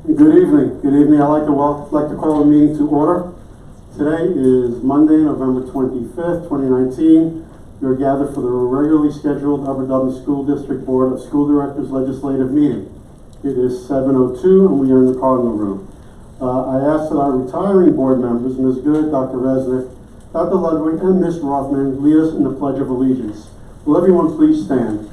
Good evening. Good evening. I'd like to call the meeting to order. Today is Monday, November 25th, 2019. You're gathered for the regularly scheduled Upper Dublin School District Board of School Directors Legislative Meeting. It is 7:02 and we are in the Cardinal Room. I ask that our retiring board members, Ms. Good, Dr. Resnick, Dr. Ludwig, and Ms. Rothman, lead us in the Pledge of Allegiance. Will everyone please stand?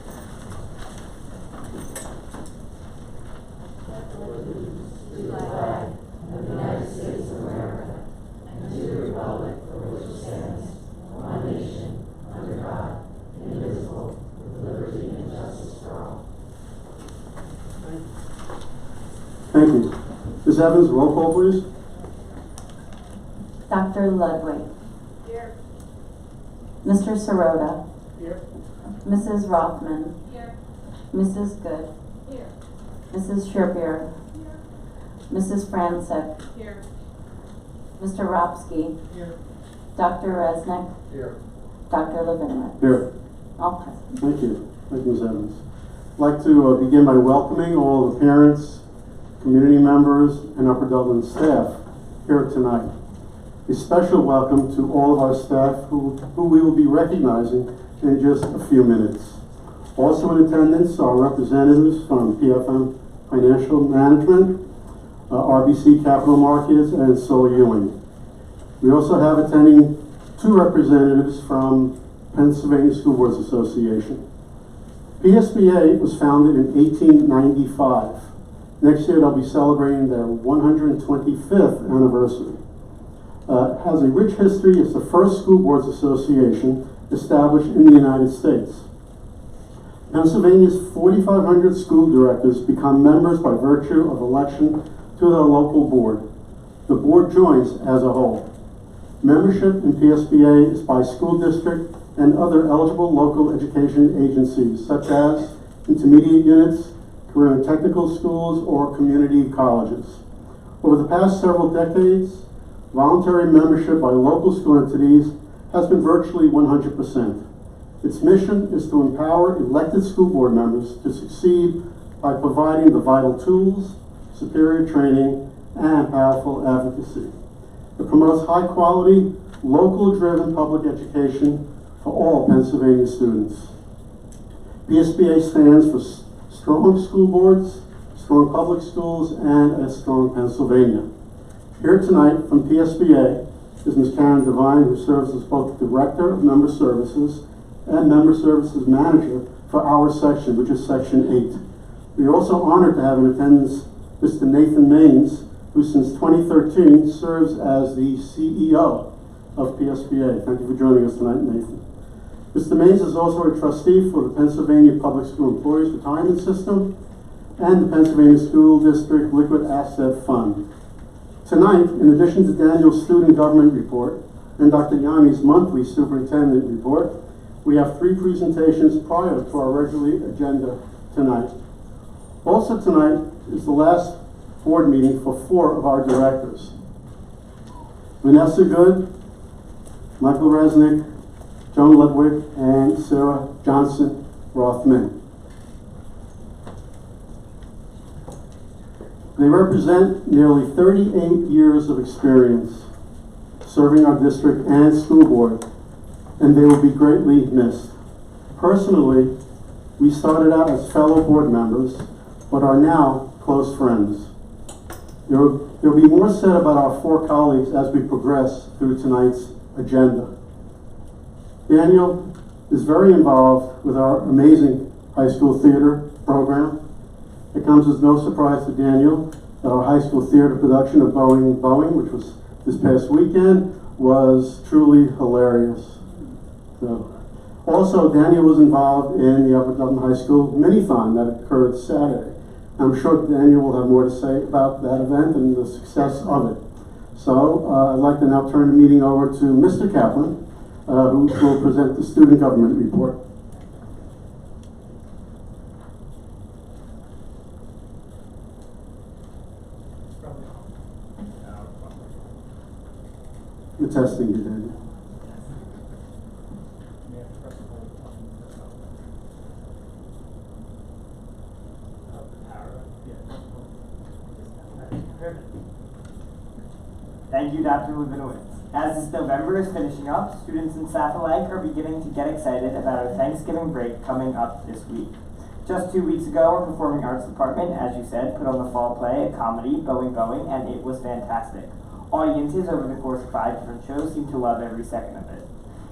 Thank you. Ms. Evans, roll call, please. Dr. Ludwig. Here. Mr. Sirota. Here. Mrs. Rothman. Here. Mrs. Good. Here. Mrs. Sherbier. Here. Mrs. Franczyk. Here. Mr. Ropsky. Here. Dr. Resnick. Here. Dr. Levinowitz. Here. All present. Thank you. Thank you, Ms. Evans. I'd like to begin by welcoming all the parents, community members, and Upper Dublin staff here tonight. A special welcome to all of our staff who we will be recognizing in just a few minutes. Also in attendance are representatives from PFM Financial Management, RBC Capital Markets, and Solar Ewing. We also have attending two representatives from Pennsylvania School Boards Association. PSBA was founded in 1895. Next year they'll be celebrating their 125th anniversary. Has a rich history. It's the first school boards association established in the United States. Pennsylvania's 4,500 school directors become members by virtue of election to their local board. The board joins as a whole. Membership in PSBA is by school district and other eligible local education agencies, such as intermediate units, career and technical schools, or community colleges. Over the past several decades, voluntary membership by local school entities has been virtually 100%. Its mission is to empower elected school board members to succeed by providing the vital tools, superior training, and powerful advocacy. It promotes high-quality, local-driven public education for all Pennsylvania students. PSBA stands for strong school boards, strong public schools, and a strong Pennsylvania. Here tonight from PSBA is Ms. Karen Devine, who serves as both Director of Member Services and Member Services Manager for our section, which is Section 8. We are also honored to have in attendance Mr. Nathan Maines, who since 2013 serves as the CEO of PSBA. Thank you for joining us tonight, Nathan. Mr. Maines is also a trustee for the Pennsylvania Public School Employees Retirement System and the Pennsylvania School District Liquid Asset Fund. Tonight, in addition to Daniel's Student Government Report and Dr. Yanni's monthly Superintendent Report, we have three presentations prior to our regular agenda tonight. Also tonight is the last board meeting for 4 of our directors. Vanessa Good, Michael Resnick, Joan Ludwig, and Sarah Johnson Rothman. They represent nearly 38 years of experience serving our district and school board, and they will be greatly missed. Personally, we started out as fellow board members, but are now close friends. There will be more said about our 4 colleagues as we progress through tonight's agenda. Daniel is very involved with our amazing high school theater program. It comes as no surprise to Daniel that our high school theater production of Boeing, which was this past weekend, was truly hilarious. So, Also, Daniel was involved in the Upper Dublin High School mini-thon that occurred Saturday. I'm sure Daniel will have more to say about that event and the success of it. So I'd like to now turn the meeting over to Mr. Kaplan, who will present the student government report. We're testing you, Daniel. Thank you, Dr. Lubinowitz. As this November is finishing up, students and staff alike are beginning to get excited about our Thanksgiving break coming up this week. Just 2 weeks ago, our Performing Arts Department, as you said, put on the fall play, a comedy, Going Going, and it was fantastic. Audiences over the course of 5 different shows seem to love every second of it.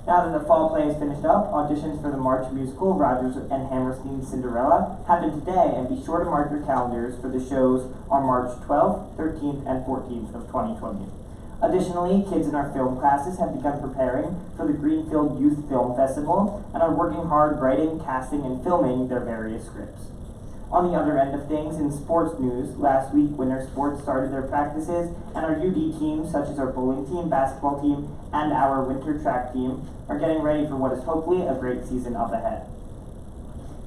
Now that the fall play is finished up, auditions for the March musical, Rodgers and Hammerstein's Cinderella, happen today, and be sure to mark your calendars for the shows on March 12th, 13th, and 14th of 2020. Additionally, kids in our film classes have begun preparing for the Greenfield Youth Film Festival and are working hard writing, casting, and filming their various scripts. On the other end of things, in sports news, last week winter sports started their practices, and our UD teams, such as our bowling team, basketball team, and our winter track team, are getting ready for what is hopefully a great season up ahead.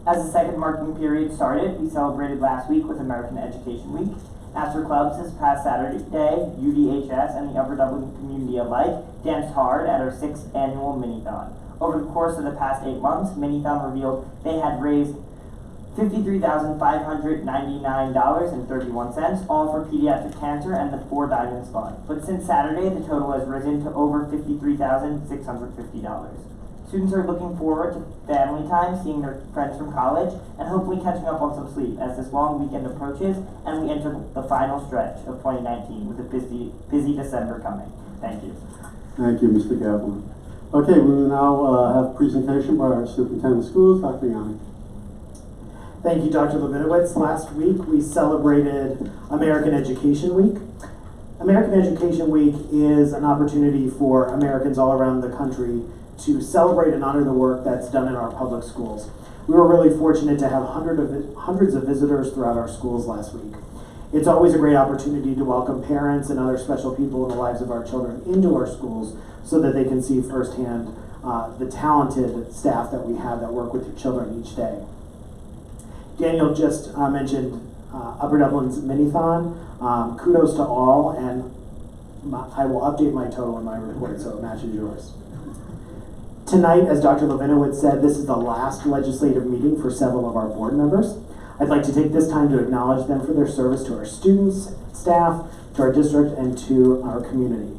As the second marking period started, we celebrated last week with American Education Week. After clubs this past Saturday, UDHS and the Upper Dublin community alike danced hard at our 6th annual Minithon. Over the course of the past 8 months, Minithon revealed they had raised $53,599.31, all for pediatric cancer and the Four Diamonds Fund. But since Saturday, the total has risen to over $53,650. Students are looking forward to family time, seeing their friends from college, and hopefully catching up on some sleep as this long weekend approaches and we enter the final stretch of 2019 with a busy December coming. Thank you. Thank you, Mr. Kaplan. Okay, we will now have a presentation by our superintendent of schools, Dr. Yanni. Thank you, Dr. Lubinowitz. Last week we celebrated American Education Week. American Education Week is an opportunity for Americans all around the country to celebrate and honor the work that's done in our public schools. We were really fortunate to have hundreds of visitors throughout our schools last week. It's always a great opportunity to welcome parents and other special people in the lives of our children into our schools so that they can see firsthand the talented staff that we have that work with your children each day. Daniel just mentioned Upper Dublin's Minithon. Kudos to all, and I will update my total in my report so it matches yours. Tonight, as Dr. Lubinowitz said, this is the last legislative meeting for several of our board members. I'd like to take this time to acknowledge them for their service to our students, staff, to our district, and to our community.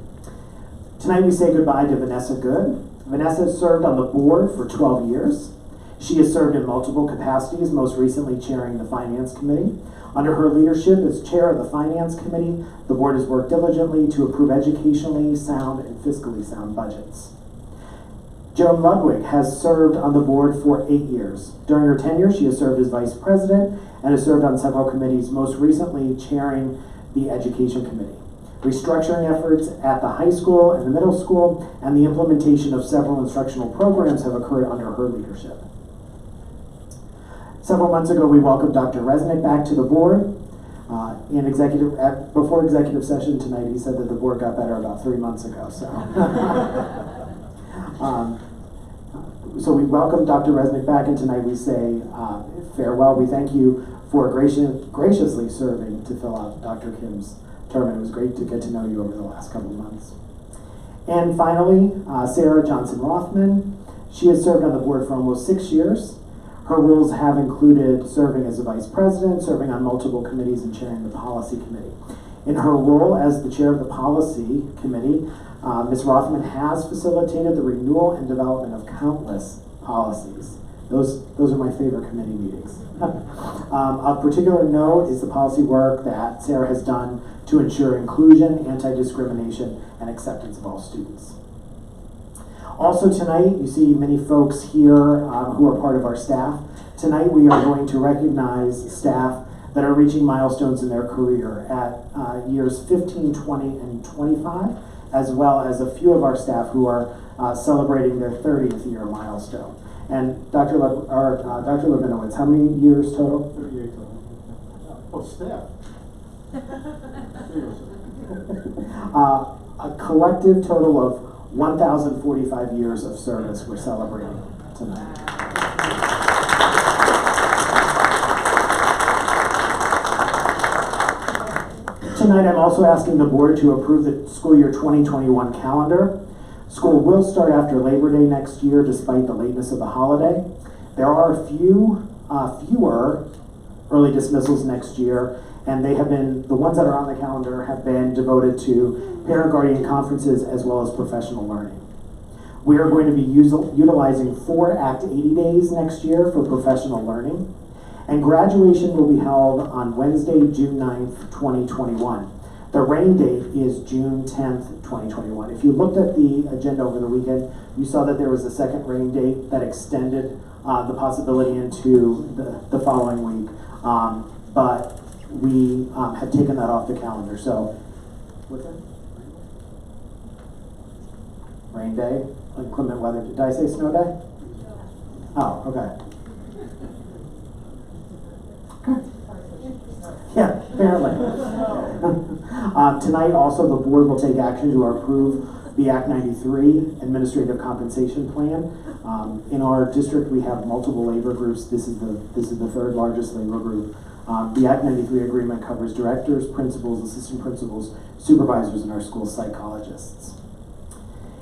Tonight we say goodbye to Vanessa Good. Vanessa has served on the board for 12 years. She has served in multiple capacities, most recently chairing the Finance Committee. Under her leadership as chair of the Finance Committee, the board has worked diligently to approve educationally sound and fiscally sound budgets. Joan Ludwig has served on the board for 8 years. During her tenure, she has served as vice president and has served on several committees, most recently chairing the Education Committee. Restructuring efforts at the high school and the middle school and the implementation of several instructional programs have occurred under her leadership. Several months ago, we welcomed Dr. Resnick back to the board. Before executive session tonight, he said that the board got better about 3 months ago. So we welcome Dr. Resnick back, and tonight we say farewell. We thank you for graciously serving to fill out Dr. Kim's term, and it was great to get to know you over the last couple of months. And finally, Sarah Johnson Rothman. She has served on the board for almost 6 years. Her roles have included serving as a vice president, serving on multiple committees, and chairing the policy committee. In her role as the chair of the policy committee, Ms. Rothman has facilitated the renewal and development of countless policies. Those are my favorite committee meetings. Of particular note is the policy work that Sarah has done to ensure inclusion, anti-discrimination, and acceptance of all students. Also tonight, you see many folks here who are part of our staff. Tonight we are going to recognize staff that are reaching milestones in their career at years 15, 20, and 25, as well as a few of our staff who are celebrating their 30th year milestone. And Dr. Rabinowitz, how many years total? 38 total. Oh, staff. A collective total of 1,045 years of service we're celebrating tonight. Tonight, I'm also asking the board to approve the school year 2021 calendar. School will start after Labor Day next year, despite the lateness of the holiday. There are fewer early dismissals next year, and they have been, the ones that are on the calendar have been devoted to parent-guardian conferences as well as professional learning. We are going to be utilizing 4 Act 80 days next year for professional learning. And graduation will be held on Wednesday, June 9th, 2021. The rain date is June 10th, 2021. If you looked at the agenda over the weekend, you saw that there was a second rain date that extended the possibility into the following week. But we have taken that off the calendar. So, what's that? Rain day, inclement weather. Did I say snow day? Oh, okay. Yeah, apparently. Tonight also the board will take action to approve the Act 93 Administrative Compensation Plan. In our district we have multiple labor groups. This is the third largest labor group. The Act 93 agreement covers directors, principals, assistant principals, supervisors, and our school psychologists.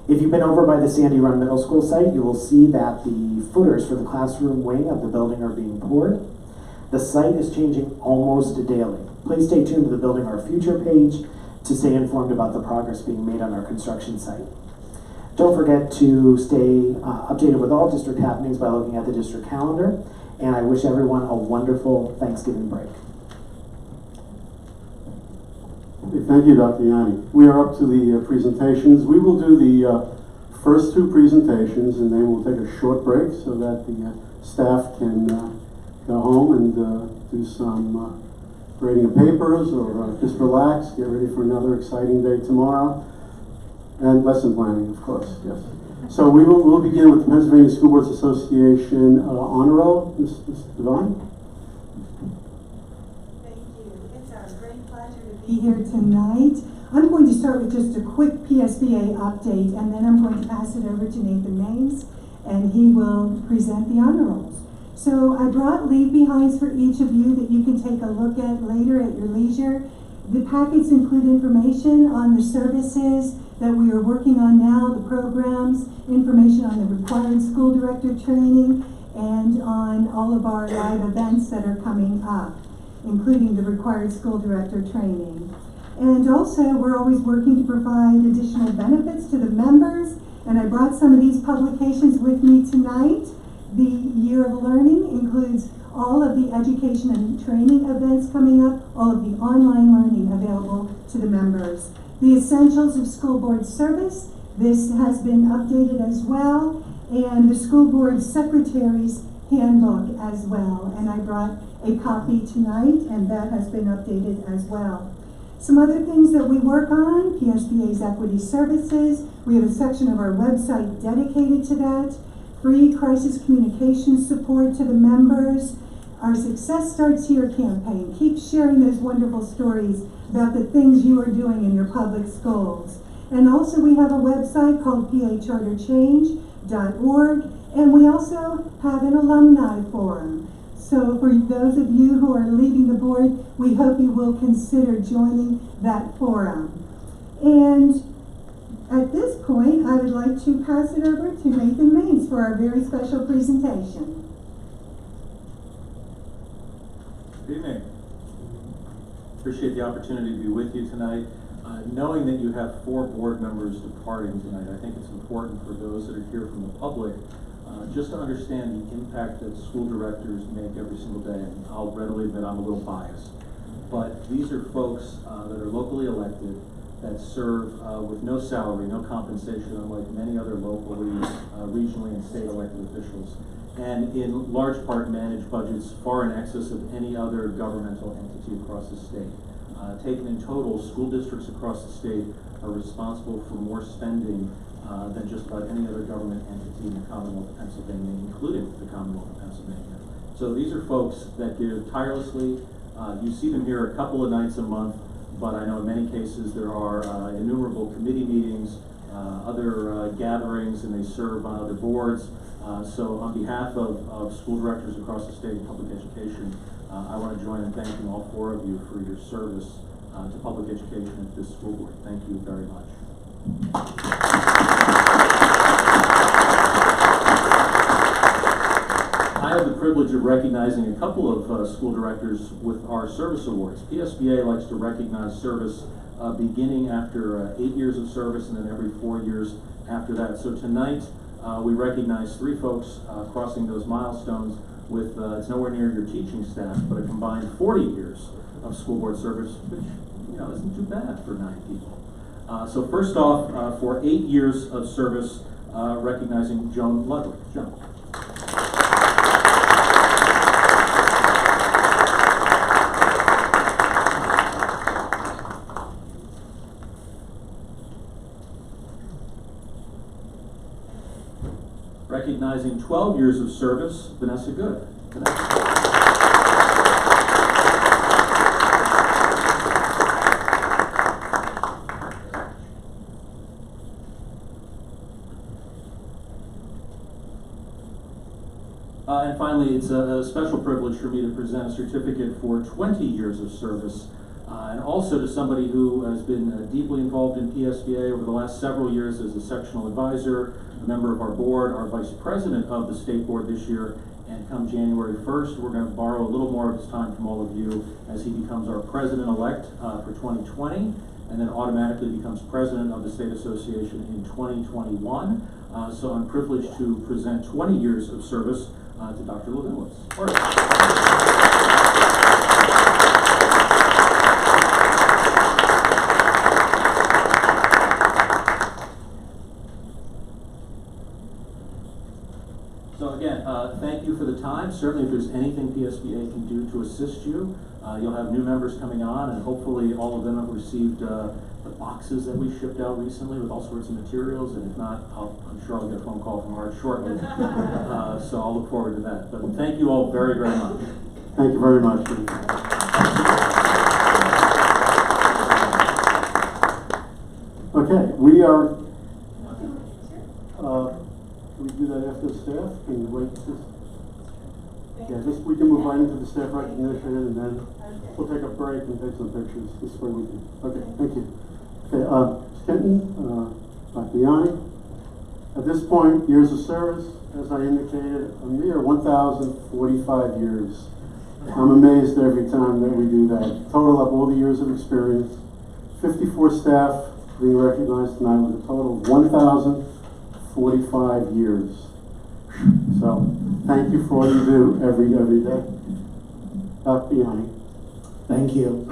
If you've been over by the Sandy Run Middle School site, you will see that the footers for the classroom wing of the building are being poured. The site is changing almost daily. Please stay tuned to the Building Our Future page to stay informed about the progress being made on our construction site. Don't forget to stay updated with all district happenings by looking at the district calendar, and I wish everyone a wonderful Thanksgiving break. Okay, thank you, Dr. Yanni. We are up to the presentations. We will do the first 2 presentations, and then we'll take a short break so that the staff can go home and do some grading of papers or just relax, get ready for another exciting day tomorrow. And lesson planning, of course, yes. So we'll begin with the Pennsylvania School Boards Association honor roll. Ms. Devine? Thank you. It's our great pleasure to be here tonight. I'm going to start with just a quick PSBA update, and then I'm going to pass it over to Nathan Maines, and he will present the honor rolls. So I brought leave behinds for each of you that you can take a look at later at your leisure. The packets include information on the services that we are working on now, the programs, information on the required school director training, and on all of our live events that are coming up, including the required school director training. And also, we're always working to provide additional benefits to the members, and I brought some of these publications with me tonight. The Year of Learning includes all of the education and training events coming up, all of the online learning available to the members. The Essentials of School Board Service, this has been updated as well, and the School Board Secretary's Handbook as well. And I brought a copy tonight, and that has been updated as well. Some other things that we work on, PSBA's Equity Services. We have a section of our website dedicated to that. Free crisis communication support to the members. Our Success Starts Here campaign. Keep sharing those wonderful stories about the things you are doing in your public schools. And also we have a website called pacharterchange.org, and we also have an alumni forum. So for those of you who are leaving the board, we hope you will consider joining that forum. And at this point, I would like to pass it over to Nathan Maines for our very special presentation. Good evening. Appreciate the opportunity to be with you tonight. Knowing that you have 4 board members departing tonight, I think it's important for those that are here from the public just to understand the impact that school directors make every single day. And I'll readily admit I'm a little biased, but these are folks that are locally elected, that serve with no salary, no compensation, unlike many other locally, regionally, and state elected officials, and in large part manage budgets far in excess of any other governmental entity across the state. Taken in total, school districts across the state are responsible for more spending than just about any other government entity in the Commonwealth of Pennsylvania, including the Commonwealth of Pennsylvania. So these are folks that give tirelessly. You see them here a couple of nights a month, but I know in many cases there are innumerable committee meetings, other gatherings, and they serve on other boards. So on behalf of school directors across the state of public education, I want to join in thanking all four of you for your service to public education at this school board. Thank you very much. I have the privilege of recognizing a couple of school directors with our service awards. PSBA likes to recognize service beginning after 8 years of service and then every 4 years after that. So tonight we recognize 3 folks crossing those milestones with, it's nowhere near your teaching staff, but a combined 40 years of school board service, which isn't too bad for 9 people. So first off, for 8 years of service, recognizing Joan Ludwig. Joan. Recognizing 12 years of service, Vanessa Good. Vanessa. And finally, it's a special privilege for me to present a certificate for 20 years of service, and also to somebody who has been deeply involved in PSBA over the last several years as a sectional advisor, a member of our board, our vice president of the state board this year, and come January 1st, we're going to borrow a little more of his time from all of you as he becomes our president-elect for 2020, and then automatically becomes president of the State Association in 2021. So I'm privileged to present 20 years of service to Dr. Levinowitz. So again, thank you for the time. Certainly if there's anything PSBA can do to assist you, you'll have new members coming on, and hopefully all of them have received the boxes that we shipped out recently with all sorts of materials, and if not, I'm sure I'll get a phone call from Art shortly. So I'll look forward to that. But thank you all very, very much. Thank you very much. Okay, we are, can we do that after staff? Can you wait? We can move right into the staff recognition, and then we'll take a break and take some pictures. This way we can. Okay, thank you. Okay, Kenton, Dr. Yanni. At this point, years of service, as I indicated, a mere 1,045 years. I'm amazed every time that we do that. Total up all the years of experience. 54 staff being recognized tonight with a total of 1,045 years. So, thank you for all you do every day. Dr. Yanni. Thank you.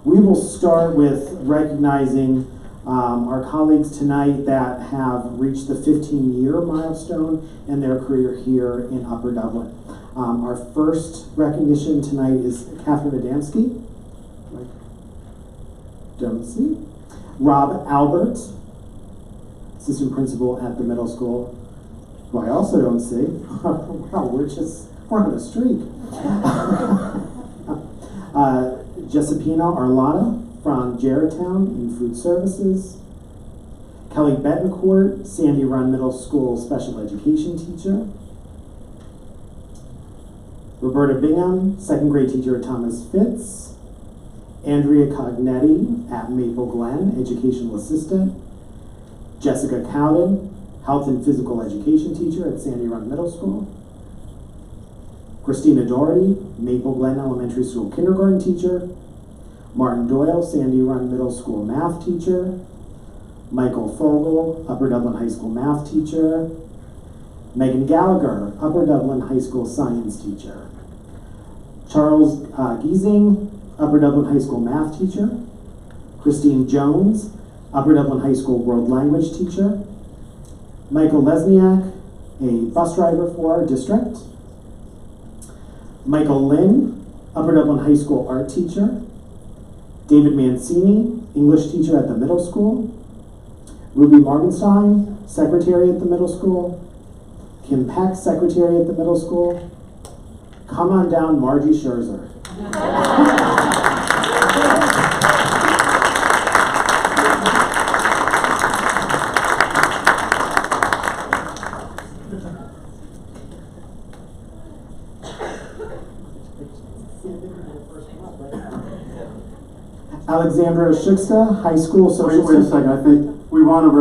We will start with recognizing our colleagues tonight that have reached the 15-year milestone in their career here in Upper Dublin. Our first recognition tonight is Catherine Adamski. Don't see. Rob Albert, assistant principal at the middle school, who I also don't see. Wow, we're on a streak. Jessipina Arlotta from Jarretown in food services. Kelly Betancourt, Sandy Run Middle School special education teacher. Roberta Bingham, second grade teacher at Thomas Fitz. Andrea Cognetti at Maple Glen, educational assistant. Jessica Cowden, health and physical education teacher at Sandy Run Middle School. Christina Doherty, Maple Glen Elementary School kindergarten teacher. Martin Doyle, Sandy Run Middle School math teacher. Michael Fogel, Upper Dublin High School math teacher. Megan Gallagher, Upper Dublin High School science teacher. Charles Giesing, Upper Dublin High School math teacher. Christine Jones, Upper Dublin High School world language teacher. Michael Lesniak, a bus driver for our district. Michael Lynn, Upper Dublin High School art teacher. David Mancini, English teacher at the middle school. Ruby Morgenstein, secretary at the middle school. Kim Peck, secretary at the middle school. Come on down, Margie Scherzer. Alexandra Shiksta, high school social. Wait a second, I think we want to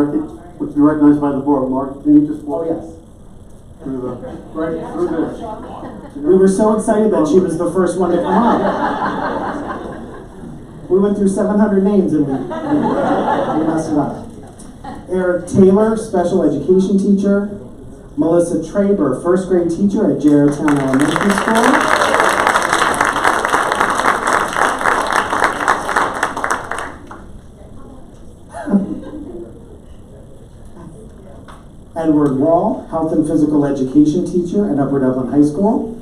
be recognized by the board. Mark, can you just walk? Oh, yes. Through this. We were so excited that she was the first one to come up. We went through 700 names and we messed it up. Eric Taylor, special education teacher. Melissa Traber, first grade teacher at Jarrowtown Elementary School. Edward Wall, health and physical education teacher at Upper Dublin High School.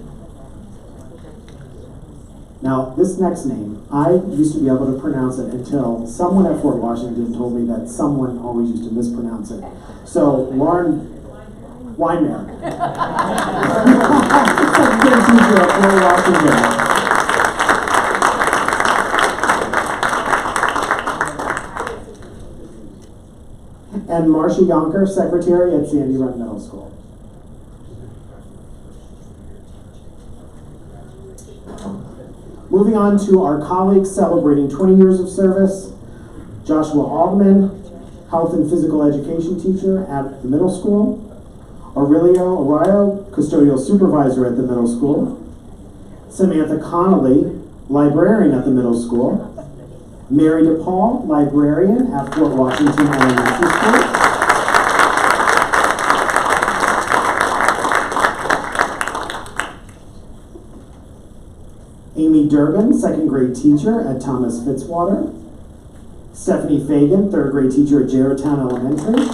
Now, this next name, I used to be able to pronounce it until someone at Fort Washington told me that someone always used to mispronounce it. So, Lauren Weinberg, secretary teacher at Fort Washington. And Marcia Yonker, secretary at Sandy Run Middle School. Moving on to our colleagues celebrating 20 years of service. Joshua Altman, health and physical education teacher at the middle school. Aurelio Arroyo, custodial supervisor at the middle school. Samantha Connolly, librarian at the middle school. Mary DePaul, librarian at Fort Washington Elementary School. Amy Durbin, second grade teacher at Thomas Fitzwater. Stephanie Fagan, third grade teacher at Jarrowtown Elementary.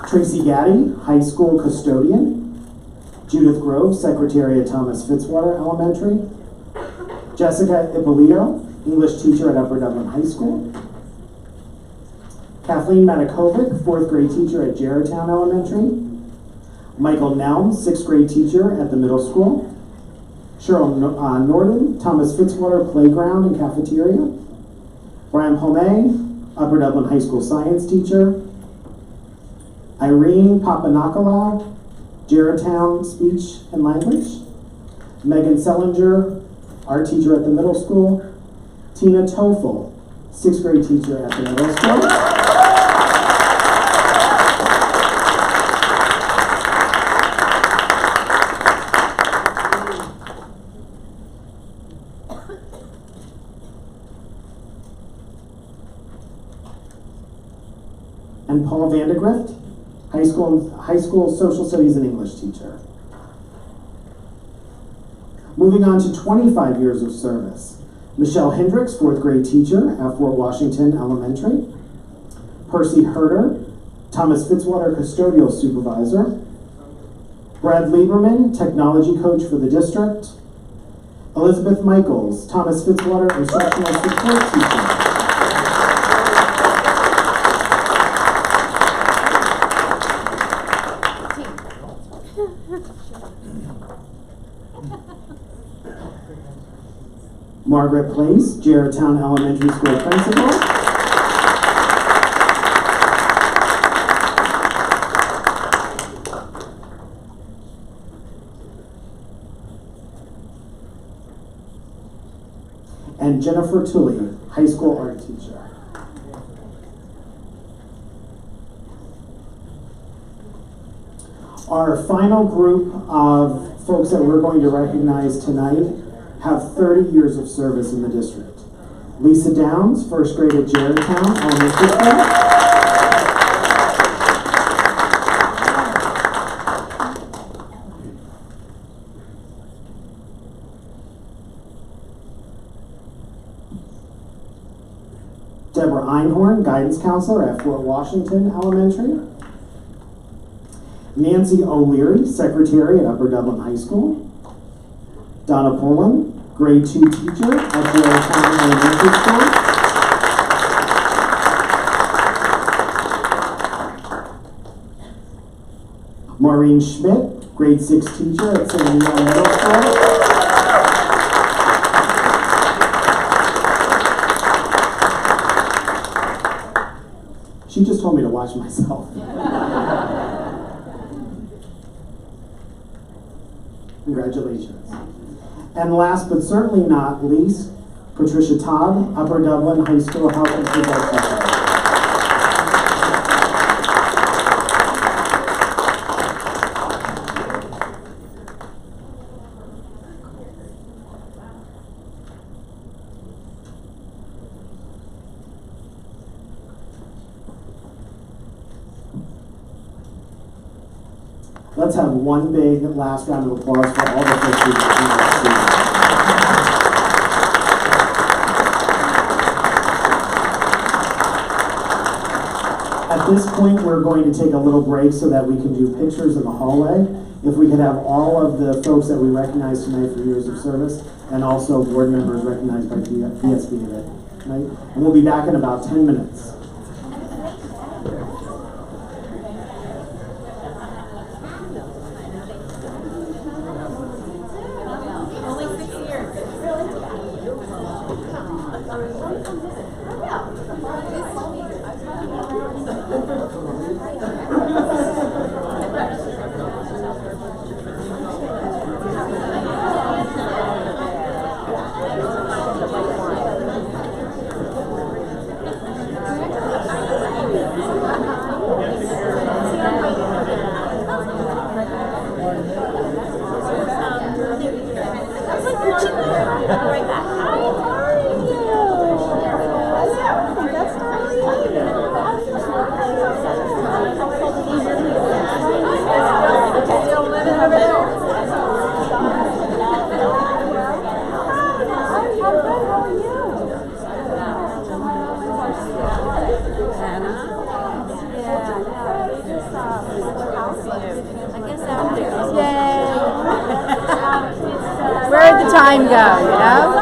Tracy Gaddy, high school custodian. Judith Grove, secretary at Thomas Fitzwater Elementary. Jessica Ippolito, English teacher at Upper Dublin High School. Kathleen Matakovic, fourth grade teacher at Jarrowtown Elementary. Michael Nelm, sixth grade teacher at the middle school. Cheryl Norden, Thomas Fitzwater Playground and Cafeteria. Brian Pomey, Upper Dublin High School science teacher. Irene Papanakalau, Jarrowtown Speech and Language. Megan Sellinger, art teacher at the middle school. Tina Toffel, sixth grade teacher at the middle school. And Paul Vandegrift, high school social studies and English teacher. Moving on to 25 years of service. Michelle Hendricks, fourth grade teacher at Fort Washington Elementary. Percy Herder, Thomas Fitzwater custodial supervisor. Brad Lieberman, technology coach for the district. Elizabeth Michaels, Thomas Fitzwater instructional support teacher. Margaret Place, Jarrowtown Elementary School principal. And Jennifer Tully, high school art teacher. Our final group of folks that we're going to recognize tonight have 30 years of service in the district. Lisa Downs, first grade at Jarrowtown Elementary School. Deborah Einhorn, guidance counselor at Fort Washington Elementary. Nancy O'Leary, secretary at Upper Dublin High School. Donna Poland, grade 2 teacher at Geraldtown Elementary School. Maureen Schmidt, grade 6 teacher at St. Leon Middle School. She just told me to watch myself. Congratulations. And last but certainly not least, Patricia Todd, Upper Dublin High School Health and Football Teacher. Let's have one big last round of applause for all the folks who At this point, we're going to take a little break so that we can do pictures in the hallway. If we could have all of the folks that we recognize tonight for years of service, and also board members recognized by PSBA tonight. And we'll be back in about 10 minutes. Where'd the time go, you know?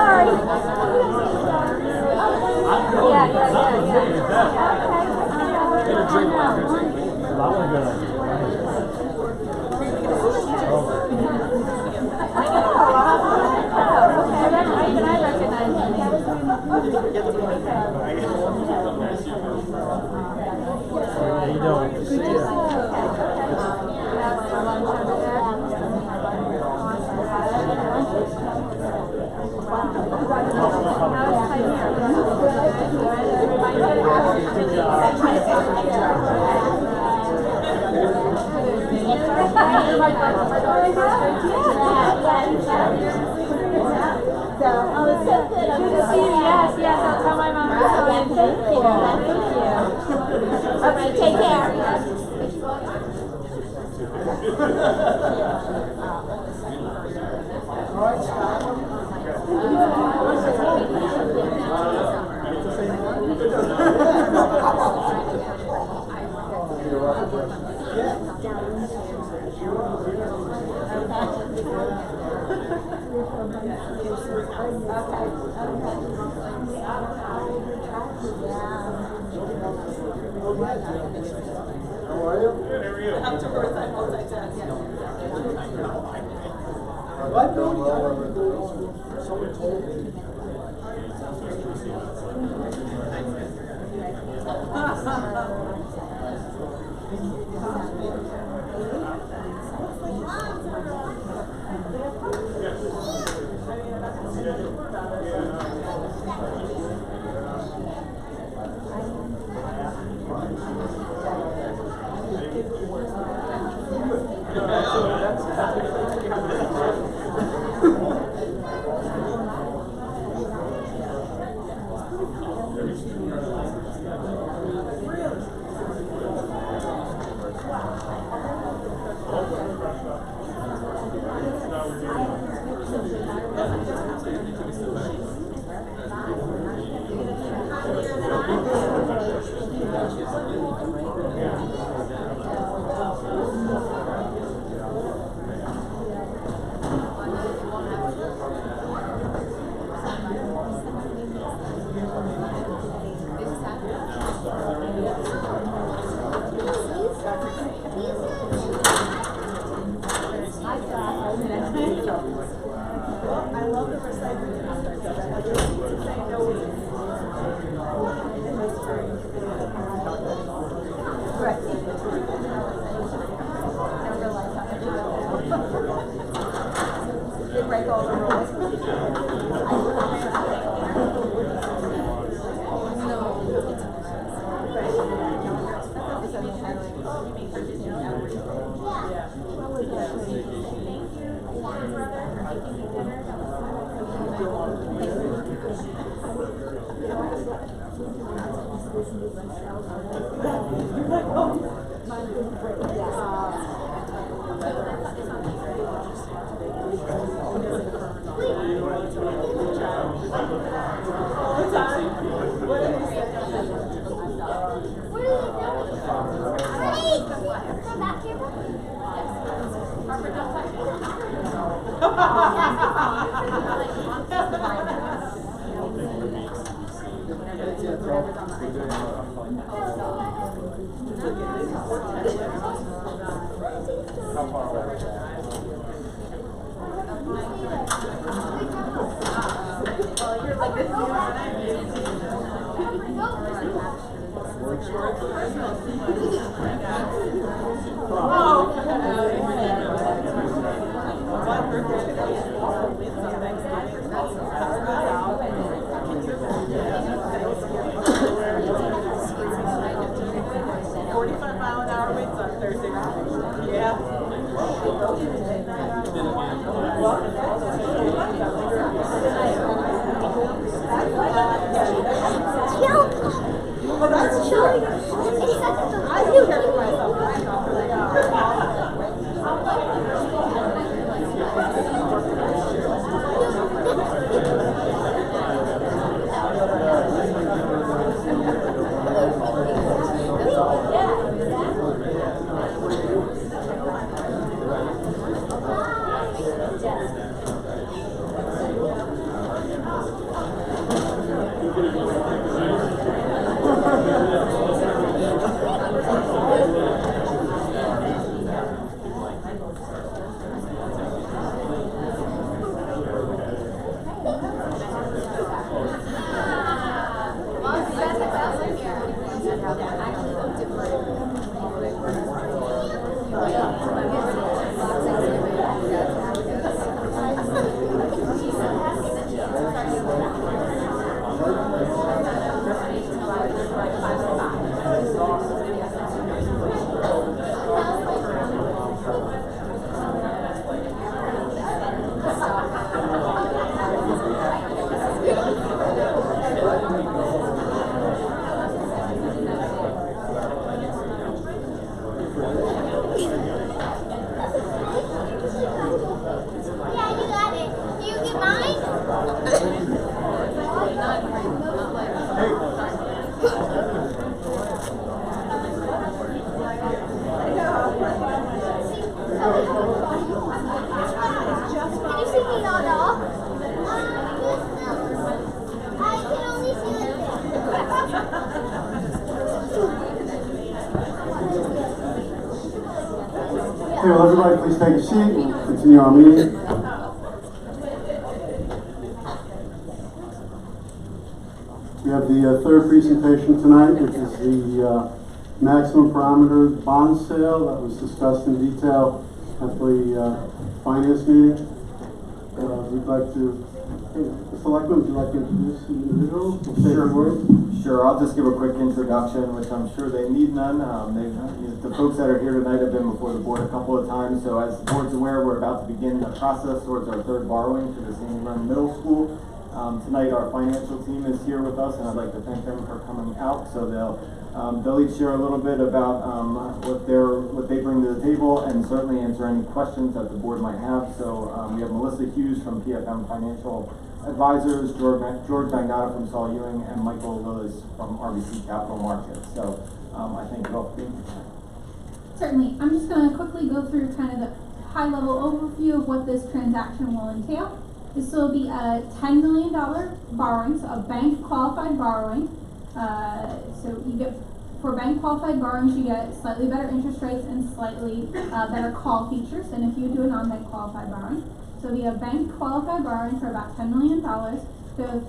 Okay, take care. I love the recycling aspect of it. I just say no waste. And that's great. Right. I realize how much you break all the rules. Okay, will everybody please take a seat and continue our meeting. We have the third presentation tonight, which is the maximum parameters bond sale that was discussed in detail at the finance meeting. We'd like to, Mr. Selectman, would you like to introduce the individual? Say a word? Sure, I'll just give a quick introduction, which I'm sure they need none. The folks that are here tonight have been before the board a couple of times, so as the board's aware, we're about to begin the process towards our third borrowing for the Sandy Run Middle School. Tonight, our financial team is here with us, and I'd like to thank them for coming out. So they'll each share a little bit about what they bring to the table, and certainly answer any questions that the board might have. So we have Melissa Hughes from PFM Financial Advisors, George Magnotta from Saul Ewing, and Michael Lillis from RBC Capital Markets. So I thank you all for being here. Certainly. I'm just going to quickly go through kind of the high-level overview of what this transaction will entail. This will be a $10 million borrowing, so a bank-qualified borrowing. So you get for bank qualified borrowings, you get slightly better interest rates and slightly better call features than if you do a non-bank qualified borrowing. So we have bank qualified borrowing for about $10 million to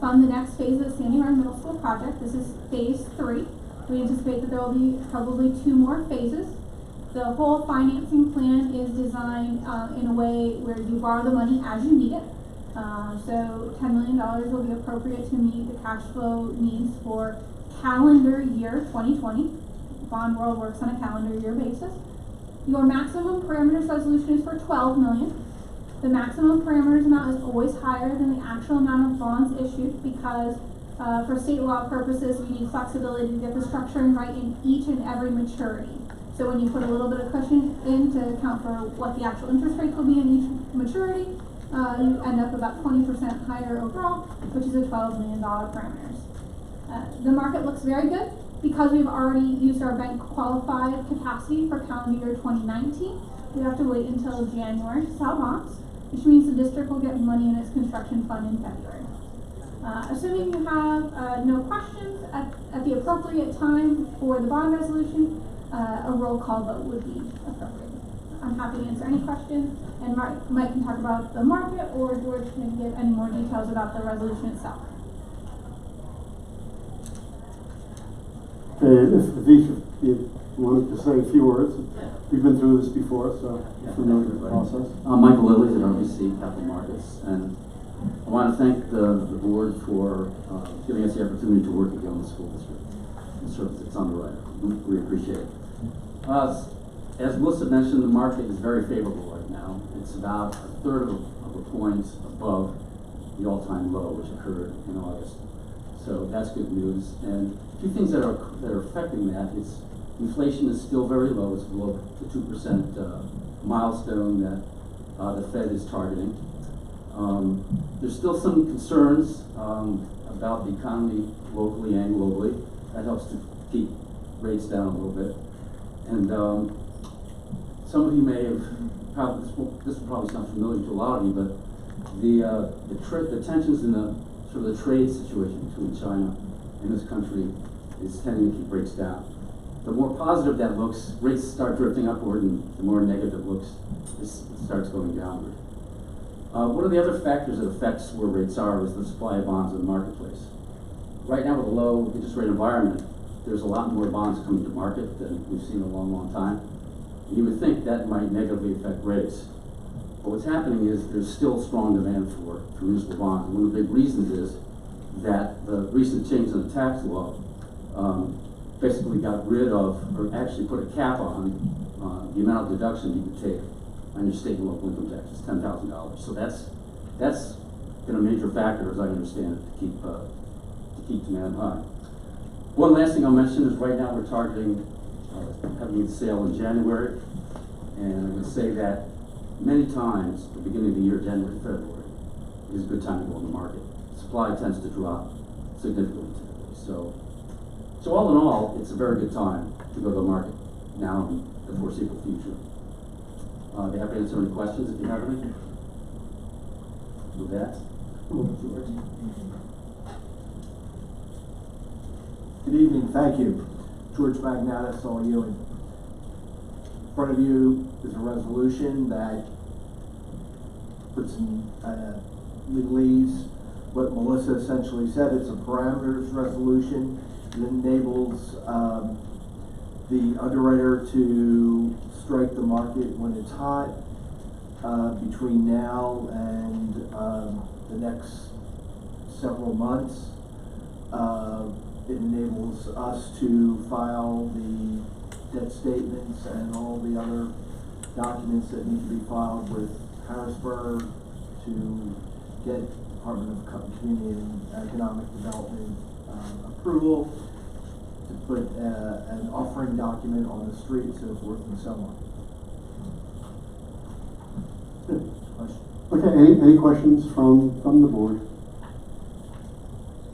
fund the next phase of the Sandy Run Middle School project. This is phase 3. We anticipate that there will be probably 2 more phases. The whole financing plan is designed in a way where you borrow the money as you need it. So $10 million will be appropriate to meet the cash flow needs for calendar year 2020. Bond World works on a calendar year basis. Your maximum parameters resolution is for $12 million. The maximum parameters amount is always higher than the actual amount of bonds issued because for state law purposes, we need flexibility to get the structuring right in each and every maturity. So when you put a little bit of cushion in to account for what the actual interest rates will be in each maturity, you end up about 20% higher overall, which is a $12 million parameters. The market looks very good because we've already used our bank qualified capacity for calendar year 2019. We have to wait until January to sell bonds, which means the district will get money in its construction fund in February. Assuming you have no questions at the appropriate time for the bond resolution, a roll call vote would be appropriate. I'm happy to answer any questions, and Mike can talk about the market, or George can give any more details about the resolution itself. Okay, if Vish, you wanted to say a few words, we've been through this before, so you're familiar with the process. I'm Michael Lilly at RBC Capital Markets, and I want to thank the board for giving us the opportunity to work again in the school district and serve its underwriter. We appreciate it. As Melissa mentioned, the market is very favorable right now. It's about a third of a point above the all-time low, which occurred in August. So that's good news. And a few things that are affecting that is inflation is still very low. It's below the 2% milestone that the Fed is targeting. There's still some concerns about the economy locally and globally. That helps to keep rates down a little bit. And some of you may have probably, this will probably sound familiar to a lot of you, but the tensions in the sort of the trade situation between China and this country is tending to keep rates down. The more positive that looks, rates start drifting upward, and the more negative it looks, it starts going downward. One of the other factors that affects where rates are is the supply of bonds in the marketplace. Right now, with a low interest rate environment, there's a lot more bonds coming to market than we've seen in a long, long time. And you would think that might negatively affect rates. But what's happening is there's still strong demand for municipal bonds. And one of the big reasons is that the recent change in the tax law basically got rid of, or actually put a cap on the amount of deduction you could take on your state and local income taxes, $10,000. So that's been a major factor, as I understand it, to keep demand high. One last thing I'll mention is right now we're targeting having a sale in January, and I'm going to say that many times the beginning of the year, January, February, is a good time to go on the market. Supply tends to drop significantly typically. So all in all, it's a very good time to go to the market now and the foreseeable future. I'd be happy to answer any questions if you have any. With that, George. Good evening, thank you. George Magnatis, all you. In front of you is a resolution that puts in legalese what Melissa essentially said. It's a parameters resolution. It enables the underwriter to strike the market when it's hot between now and the next several months. It enables us to file the debt statements and all the other documents that need to be filed with Harrisburg to get Department of Community and Economic Development approval, to put an offering document on the street, so forth and so on. Question? Okay, any questions from the board?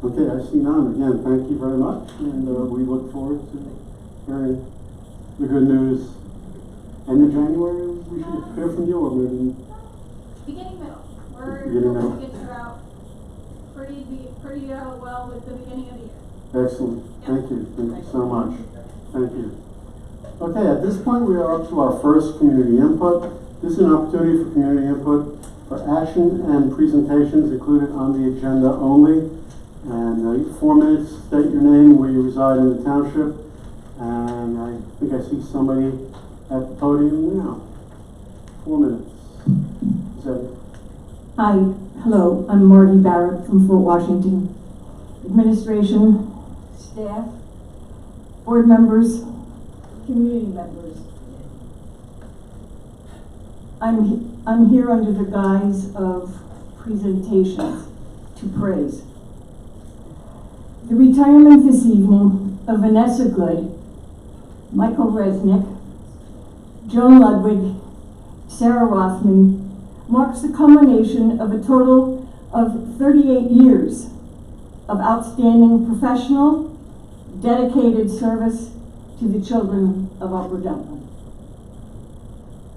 Okay, I see none. Again, thank you very much, and we look forward to hearing the good news. End of January, we should hear from you, or maybe Beginning middle. We're Beginning hoping middle. to get you out pretty well with the beginning of the year. Excellent. Thank you. Thank you so much. Thank you. Okay, at this point, we are up to our first community input. This is an opportunity for community input for action and presentations included on the agenda only. And 4 minutes, state your name, where you reside in the township. And I think I see somebody at the podium now. 4 minutes. Is that Hi, hello, I'm Marty Barrett from Fort Washington. Administration, staff, board members, community members. I'm here under the guise of presentations to praise. The retirement this evening of Vanessa Good, Michael Resnick, Joan Ludwig, Sarah Rothman marks the culmination of a total of 38 years of outstanding professional, dedicated service to the children of Upper Dublin.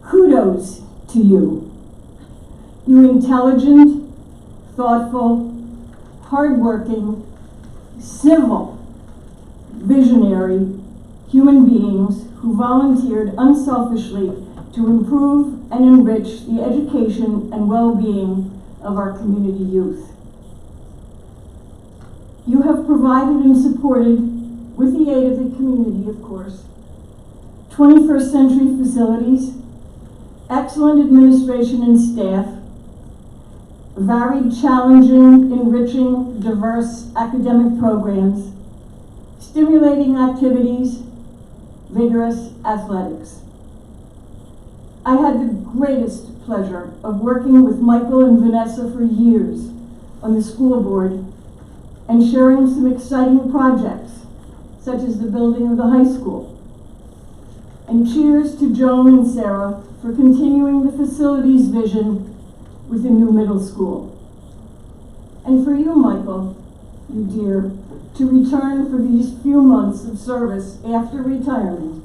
Kudos to you. You intelligent, thoughtful, hardworking, civil, visionary human beings who volunteered unselfishly to improve and enrich the education and well-being of our community youth. You have provided and supported, with the aid of the community, of course, 21st century facilities, excellent administration and staff, varied, challenging, enriching, diverse academic programs, stimulating activities, vigorous athletics. I had the greatest pleasure of working with Michael and Vanessa for years on the school board and sharing some exciting projects, such as the building of the high school. And cheers to Joan and Sarah for continuing the facilities vision with the new middle school. And for you, Michael, you dear, to return for these few months of service after retirement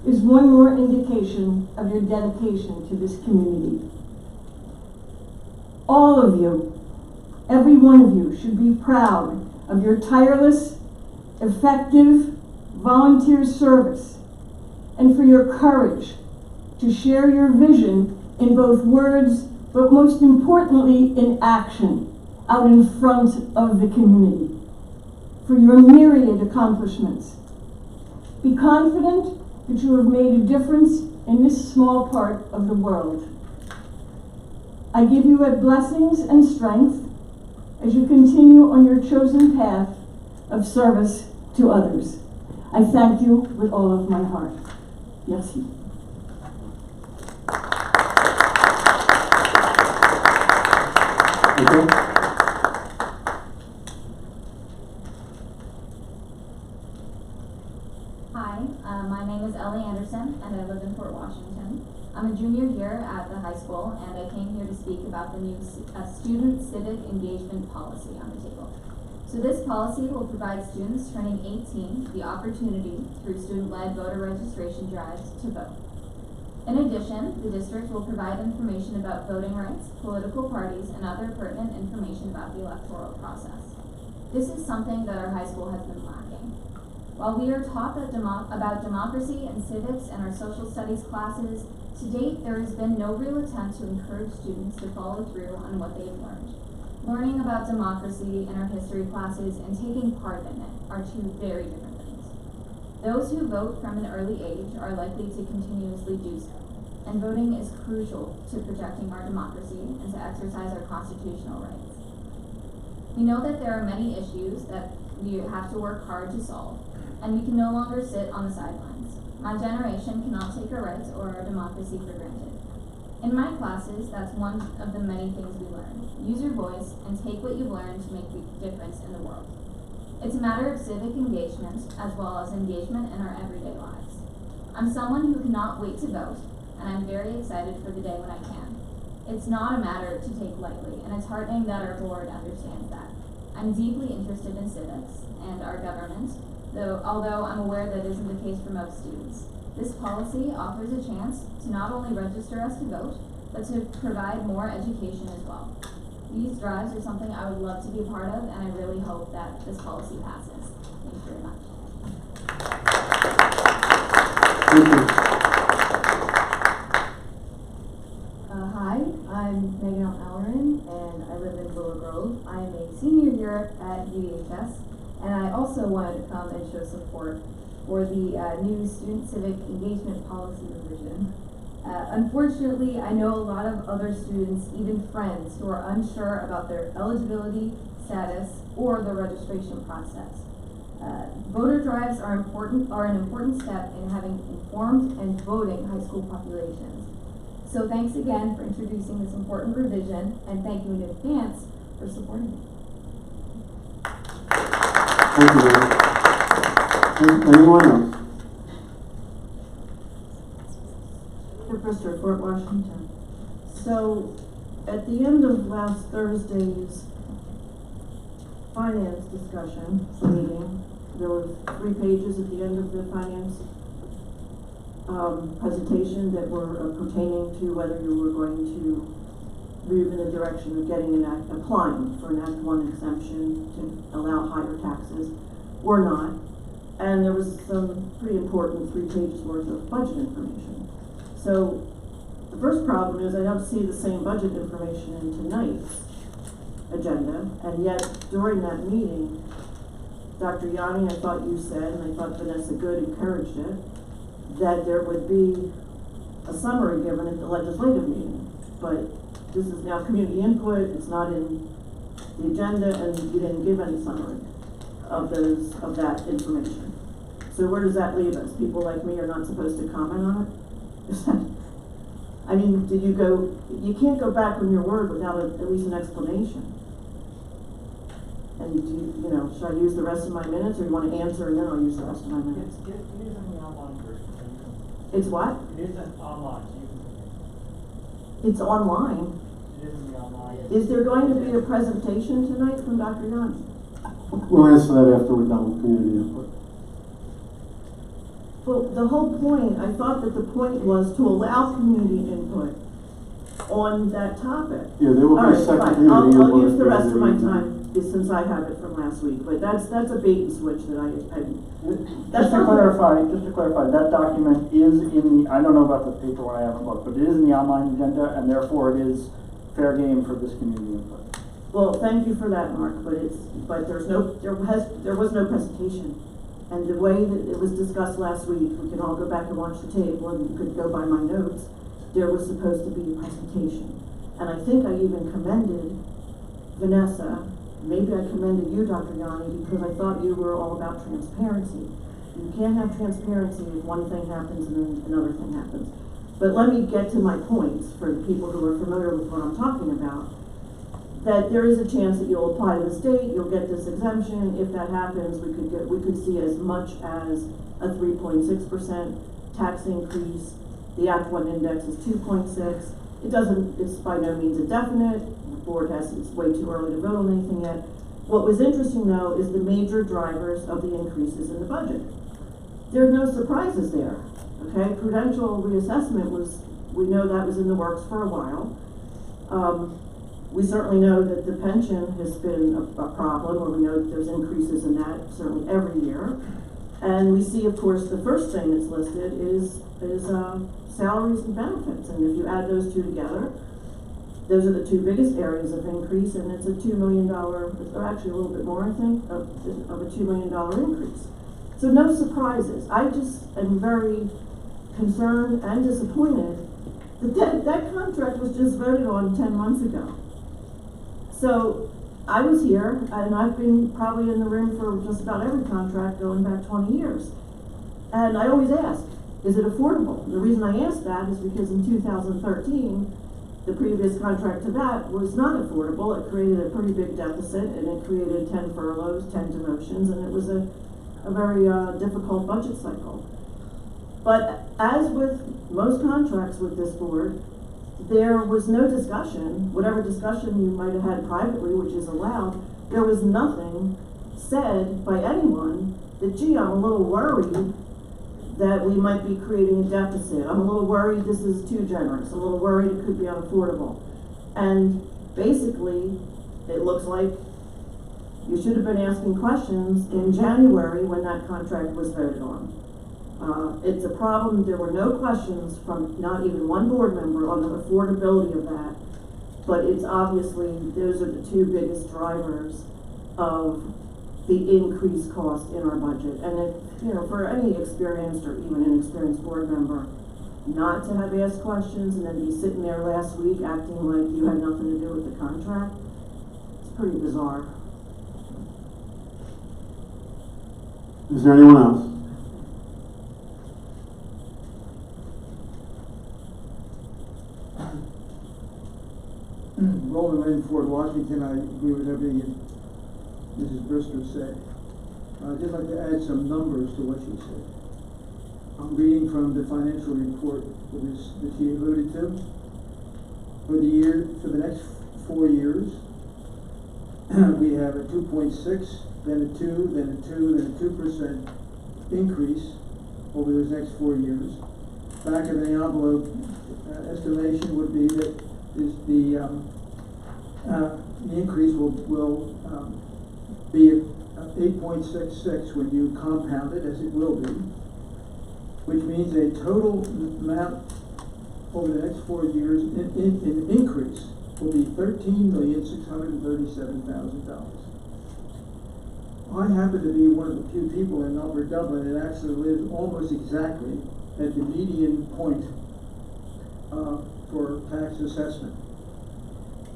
is one more indication of your dedication to this community. All of you, every one of you, should be proud of your tireless, effective, volunteer service and for your courage to share your vision in both words, but most importantly in action, out in front of the community, for your myriad accomplishments. Be confident that you have made a difference in this small part of the world. I give you blessings and strength as you continue on your chosen path of service to others. I thank you with all of my heart. Merci. okay? Hi, my name is Ellie Anderson, and I live in Fort Washington. I'm a junior here at the high school, and I came here to speak about the new student civic engagement policy on the table. So this policy will provide students turning 18 the opportunity through student-led voter registration drives to vote. In addition, the district will provide information about voting rights, political parties, and other pertinent information about the electoral process. This is something that our high school has been lacking. While we are taught about democracy and civics in our social studies classes, to date there has been no real attempt to encourage students to follow through on what they've learned. Learning about democracy in our history classes and taking part in it are two very different things. Those who vote from an early age are likely to continuously do so, and voting is crucial to protecting our democracy and to exercise our constitutional rights. We know that there are many issues that we have to work hard to solve, and we can no longer sit on the sidelines. My generation cannot take our rights or our democracy for granted. In my classes, that's one of the many things we learn. Use your voice and take what you've learned to make a difference in the world. It's a matter of civic engagement as well as engagement in our everyday lives. I'm someone who cannot wait to vote, and I'm very excited for the day when I can. It's not a matter to take lightly, and it's heartening that our board understands that. I'm deeply interested in civics and our government, although I'm aware that isn't the case for most students. This policy offers a chance to not only register us to vote, but to provide more education as well. These drives are something I would love to be a part of, and I really hope that this policy passes. Thank you very much. Thank you. Hi, I'm Megan O'Halloran, and I live in Willow Grove. I am a senior here at UEHS, and I also wanted to come and show support for the new student civic engagement policy revision. Unfortunately, I know a lot of other students, even friends, who are unsure about their eligibility, status, or the registration process. Voter drives are an important step in having informed and voting high school populations. So thanks again for introducing this important revision, and thank you in advance for supporting it. Thank you, ma'am. Anyone else? Professor, Fort Washington. So, at the end of last Thursday's finance discussion meeting, there were 3 pages at the end of the finance presentation that were pertaining to whether you were going to move in the direction of getting applying for an Act 1 exemption to allow higher taxes or not. And there was some pretty important 3 pages worth of budget information. So the first problem is I don't see the same budget information in tonight's agenda, and yet during that meeting, Dr. Yanni, I thought you said, and I thought Vanessa Good encouraged it, that there would be a summary given at the legislative meeting. But this is now community input, it's not in the agenda, and you didn't give any summary of that information. So where does that leave us? People like me are not supposed to comment on it? I mean, you can't go back on your word without at least an explanation. And should I use the rest of my minutes, or you want to answer and then I'll use the rest of my minutes? It is in the online version. It's what? It isn't online. It's online. It is in the online. Is there going to be a presentation tonight from Dr. Yanni? We'll answer that after we're done with community input. Well, the whole point, I thought that the point was to allow community input on that topic. Yeah, there will be a second community input. I'll use the rest of my time since I have it from last week, but that's a bait and switch that Just to clarify, that document is in the, I don't know about the paper one, I haven't looked, but it is in the online agenda, and therefore it is fair game for this community input. Well, thank you for that, Mark, but there was no presentation. And the way that it was discussed last week, we can all go back and watch the tape, or you could go by my notes, there was supposed to be a presentation. And I think I even commended Vanessa, maybe I commended you, Dr. Yanni, because I thought you were all about transparency. You can't have transparency if one thing happens and then another thing happens. But let me get to my points for the people who are familiar with what I'm talking about. That there is a chance that you'll apply to the state, you'll get this exemption. If that happens, we could see as much as a 3.6% tax increase. The Act 1 index is 2.6. It's by no means a definite. The board it's way too early to vote on anything yet. What was interesting though is the major drivers of the increases in the budget. There are no surprises there. Okay, prudential reassessment we know that was in the works for a while. We certainly know that the pension has been a problem, or we know that there's increases in that certainly every year. And we see, of course, the first thing that's listed is salaries and benefits. And if you add those two together, those are the 2 biggest areas of increase, and it's a $2 million, or actually a little bit more, I think, of a $2 million increase. So no surprises. I just am very concerned and disappointed that that contract was just voted on 10 months ago. So I was here, and I've been probably in the room for just about every contract going back 20 years. And I always ask, is it affordable? And the reason I ask that is because in 2013, the previous contract to that was not affordable. It created a pretty big deficit, and it created 10 furloughs, 10 demotions, and it was a very difficult budget cycle. But as with most contracts with this board, there was no discussion. Whatever discussion you might have had privately, which is allowed, there was nothing said by anyone that, gee, I'm a little worried that we might be creating a deficit. I'm a little worried this is too generous. I'm a little worried it could be unaffordable. And basically, it looks like You should have been asking questions in January when that contract was voted on. It's a problem, there were no questions from not even one board member on the affordability of that. But it's obviously, those are the two biggest drivers of the increased cost in our budget. And if, for any experienced or even inexperienced board member, not to have asked questions and then be sitting there last week acting like you had nothing to do with the contract, it's pretty bizarre. Is there anyone else? Roland Lynn, Fort Washington. I agree with everything Mrs. Brister said. I'd just like to add some numbers to what she said. I'm reading from the financial report that she alluded to. For the next 4 years, we have a 2.6, then a 2, then a 2, then a 2% increase over those next 4 years. Back of the envelope estimation would be that the increase will be 8.66 when you compound it, as it will be, which means a total amount over the next 4 years in increase will be $13,637,000. I happen to be one of the few people in Upper Dublin that actually lives almost exactly at the median point for tax assessment.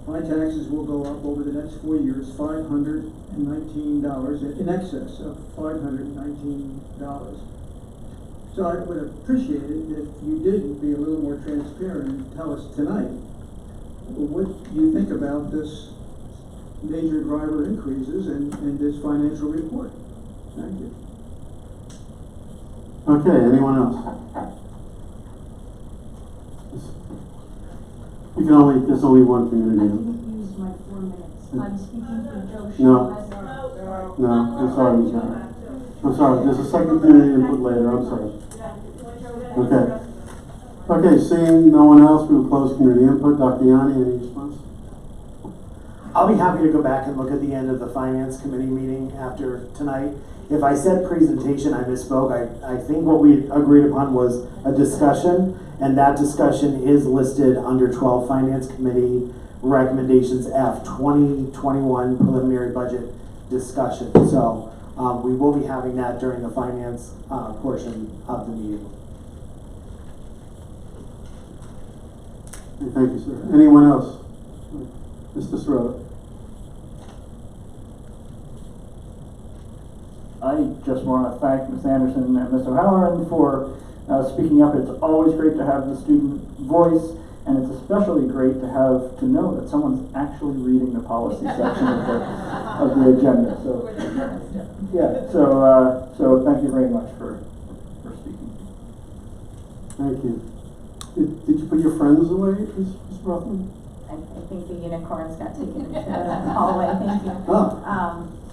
My taxes will go up over the next 4 years $519, in excess of $519. So I would appreciate it if you did be a little more transparent and tell us tonight what you think about this major driver increases and this financial report. Thank you. Okay, anyone else? There's only one community. I didn't use my 4 minutes. I'm speaking for Joe Shaw. No, I'm sorry, Ms. Allen. I'm sorry, there's a second community input later, I'm sorry. Okay. Okay, seeing no one else, we will close community input. Dr. Yanni, any response? I'll be happy to go back and look at the end of the finance committee meeting after tonight. If I said presentation, I misspoke. I think what we agreed upon was a discussion, and that discussion is listed under 12 Finance Committee Recommendations F, 2021 preliminary budget discussion. So we will be having that during the finance portion of the meeting. Thank you, sir. Anyone else? Mr. Sirota. I just want to thank Ms. Anderson and Mr. Halloran for speaking up. It's always great to have the student voice, and it's especially great to know that someone's actually reading the policy section of the agenda. So, yeah. So thank you very much for speaking. Thank you. Did you put your friends away, Ms. Rothman? I think the unicorns got taken into the hallway. Thank you. Oh.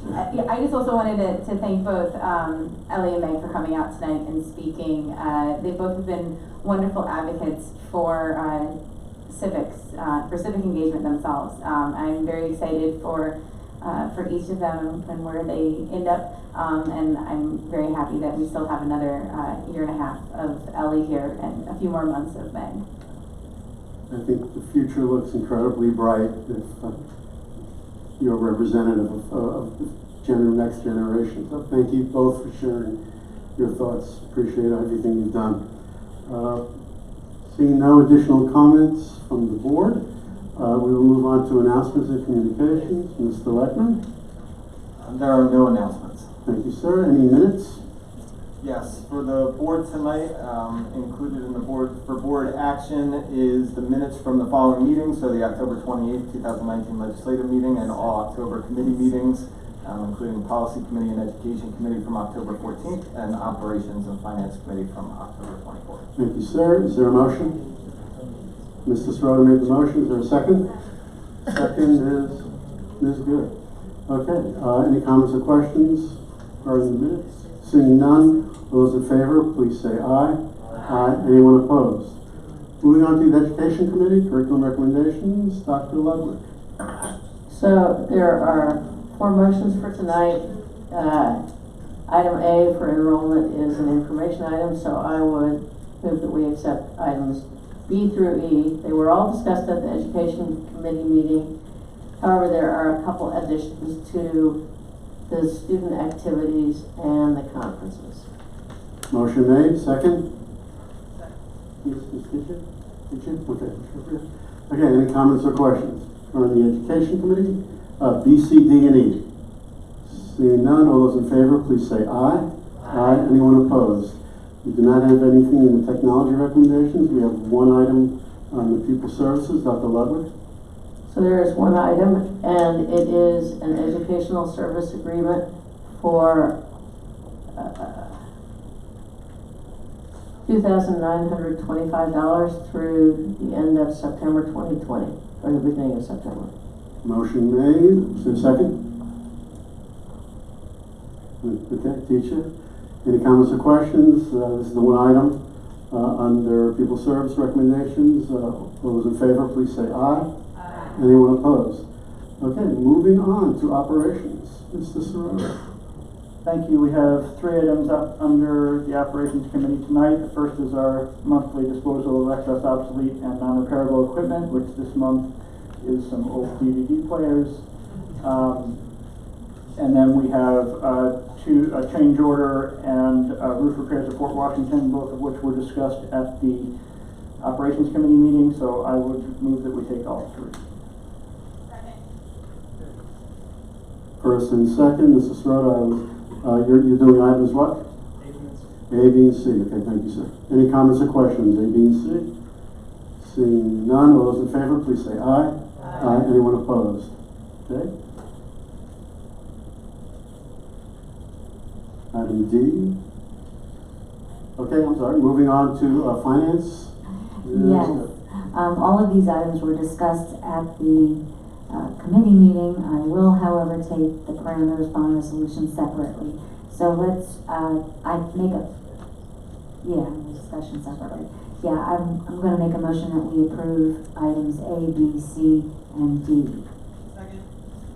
I just also wanted to thank both Ellie and Meg for coming out tonight and speaking. They both have been wonderful advocates for civics, for civic engagement themselves. I'm very excited for each of them and where they end up, and I'm very happy that we still have another year and a half of Ellie here and a few more months of Meg. I think the future looks incredibly bright if you're representative of the next generation. So thank you both for sharing your thoughts. Appreciate everything you've done. Seeing no additional comments from the board, we will move on to announcements and communications. Mr. Leckman? There are no announcements. Thank you, sir. Any minutes? Yes, for the board tonight, included in the board action is the minutes from the following meetings, so the October 28th, 2019 legislative meeting and all October committee meetings, including Policy Committee and Education Committee from October 14th and Operations and Finance Committee from October 24th. Thank you, sir. Is there a motion? Mr. Sirota made the motion. Is there a second? Second is Ms. Good. Okay. Any comments or questions regarding the minutes? Seeing none, those in favor, please say aye. Aye. Anyone opposed? Moving on to the Education Committee, curriculum recommendations. Dr. Ludwig. So there are For motions for tonight, item A for enrollment is an information item, so I would move that we accept items B through E. They were all discussed at the Education Committee meeting. However, there are a couple additions to the student activities and the conferences. Motion made, second? Yes, Ms. Kitchen? Okay. Okay, any comments or questions from the Education Committee? B, C, D, and E. Seeing none, all those in favor, please say aye. Aye. Anyone opposed? We do not have anything in the technology recommendations. We have one item on the pupil services. Dr. Ludwig? So there is one item, and it is an educational service agreement for $2,925 through the end of September 2020, or the beginning of September. Motion made. Is there a second? Okay, teacher. Any comments or questions? This is the one item under pupil service recommendations. All those in favor, please say aye. Aye. Anyone opposed? Okay, moving on to operations. Mr. Serrano. Thank you. We have 3 items up under the Operations Committee tonight. The first is our monthly disposal of excess, obsolete, and non-repairable equipment, which this month is some old DVD players. And then we have a change order and roof repairs at Fort Washington, both of which were discussed at the Operations Committee meeting, so I would move that we take all 3. First and second, Mr. Serrano, you're doing items what? A, B, and C. Okay, thank you, sir. Any comments or questions? A, B, and C? Seeing none, all those in favor, please say aye. Aye. Anyone opposed? Okay. Item D. Okay, I'm sorry. Moving on to finance. Yes. All of these items were discussed at the committee meeting. I will, however, take the parameters bond resolution separately. So let's, discussion separately. Yeah, I'm going to make a motion that we approve items A, B, C, and D.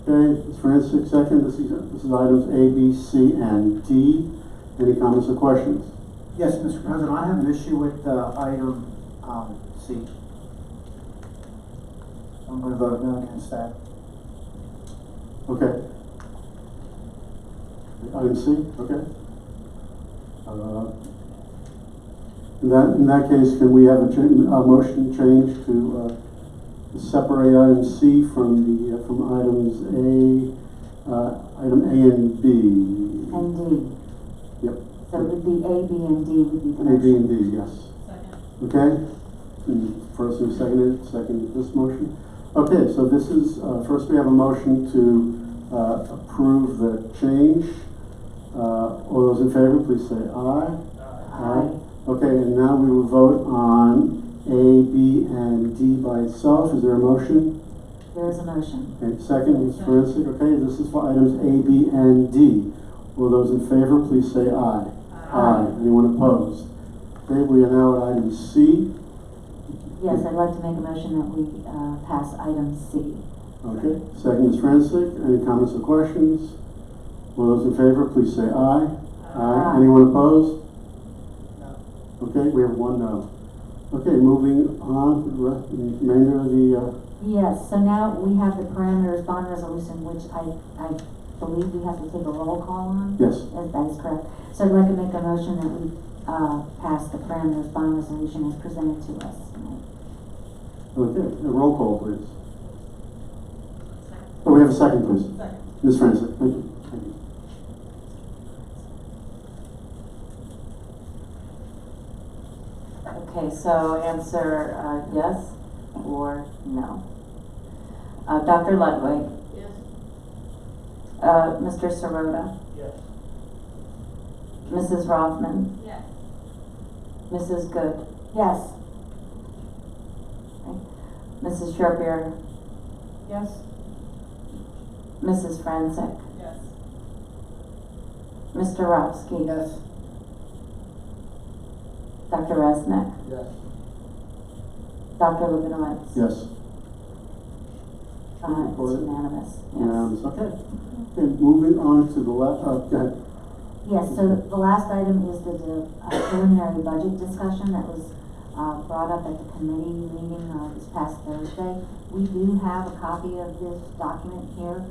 Okay, Ms. Francis, second. This is items A, B, C, and D. Any comments or questions? Yes, Mr. President, I have an issue with item C. I'm going to vote no against that. Okay. Item C, okay. In that case, can we have a motion change to separate item C from items item A and B? And D. Yep. So it would be A, B, and D would be the A, B, and D, yes. Second. Okay. And first and second this motion. Okay, so this is, first we have a motion to approve the change. All those in favor, please say aye. Aye. Okay, and now we will vote on A, B, and D by itself. Is there a motion? There is a motion. Okay, second, Ms. Francis. Okay, this is for items A, B, and D. All those in favor, please say aye. Aye. Anyone opposed? Okay, we are now at item C. Yes, I'd like to make a motion that we pass item C. Okay, second, Ms. Francis. Any comments or questions? All those in favor, please say aye. Aye. Anyone opposed? Okay, we have one no. Okay, moving on to the remainder of the... Yes, so now we have the parameters bond resolution, which I believe we have to take a roll call on. Yes. That is correct. So I'd like to make a motion that we pass the parameters bond resolution as presented to us tonight. Okay, a roll call, please. Oh, we have a second, please. Second. Ms. Francis, thank you. Thank you. Okay, so answer yes or no. Dr. Ludwig? Yes. Mr. Sirota? Yes. Mrs. Rothman? Yes. Mrs. Good? Yes. Okay. Mrs. Sherbier? Yes. Mrs. Franzik? Yes. Mr. Ropsky? Yes. Dr. Resnick? Yes. Dr. Lubinowitz? Yes. It's unanimous, yes. Unanimous, okay. Okay, moving on to the left, go ahead. Yes, so the last item is the preliminary budget discussion that was brought up at the committee meeting this past Thursday. We do have a copy of this document here.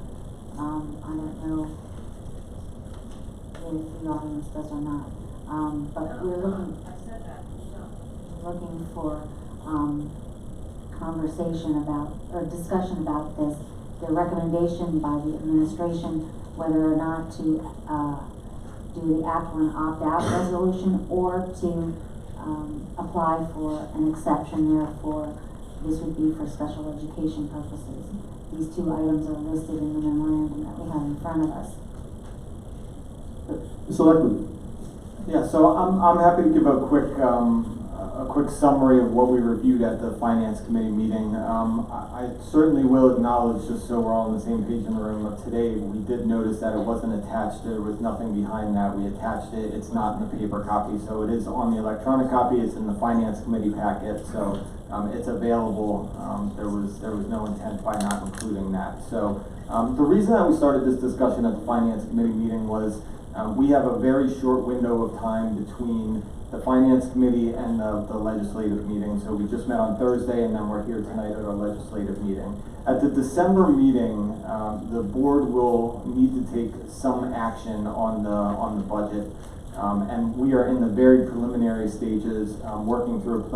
I don't know if the audience does or not, but we're looking for conversation about, or discussion about this, the recommendation by the administration whether or not to do the Act 1 opt-out resolution or to apply for an exception there for, this would be for special education purposes. These two items are listed in the memorandum that we have in front of us. Selectman. Yeah, so I'm happy to give a quick summary of what we reviewed at the Finance Committee meeting. I certainly will acknowledge, just so we're all on the same page in the room today, we did notice that it wasn't attached. There was nothing behind that. We attached it. It's not in the paper copy, so it is on the electronic copy. It's in the Finance Committee packet, so it's available. There was no intent by not including that. So the reason that we started this discussion at the Finance Committee meeting was we have a very short window of time between the Finance Committee and the legislative meeting. So we just met on Thursday, and then we're here tonight at our legislative meeting. At the December meeting, the board will need to take some action on the budget. And we are in the very preliminary stages, working through a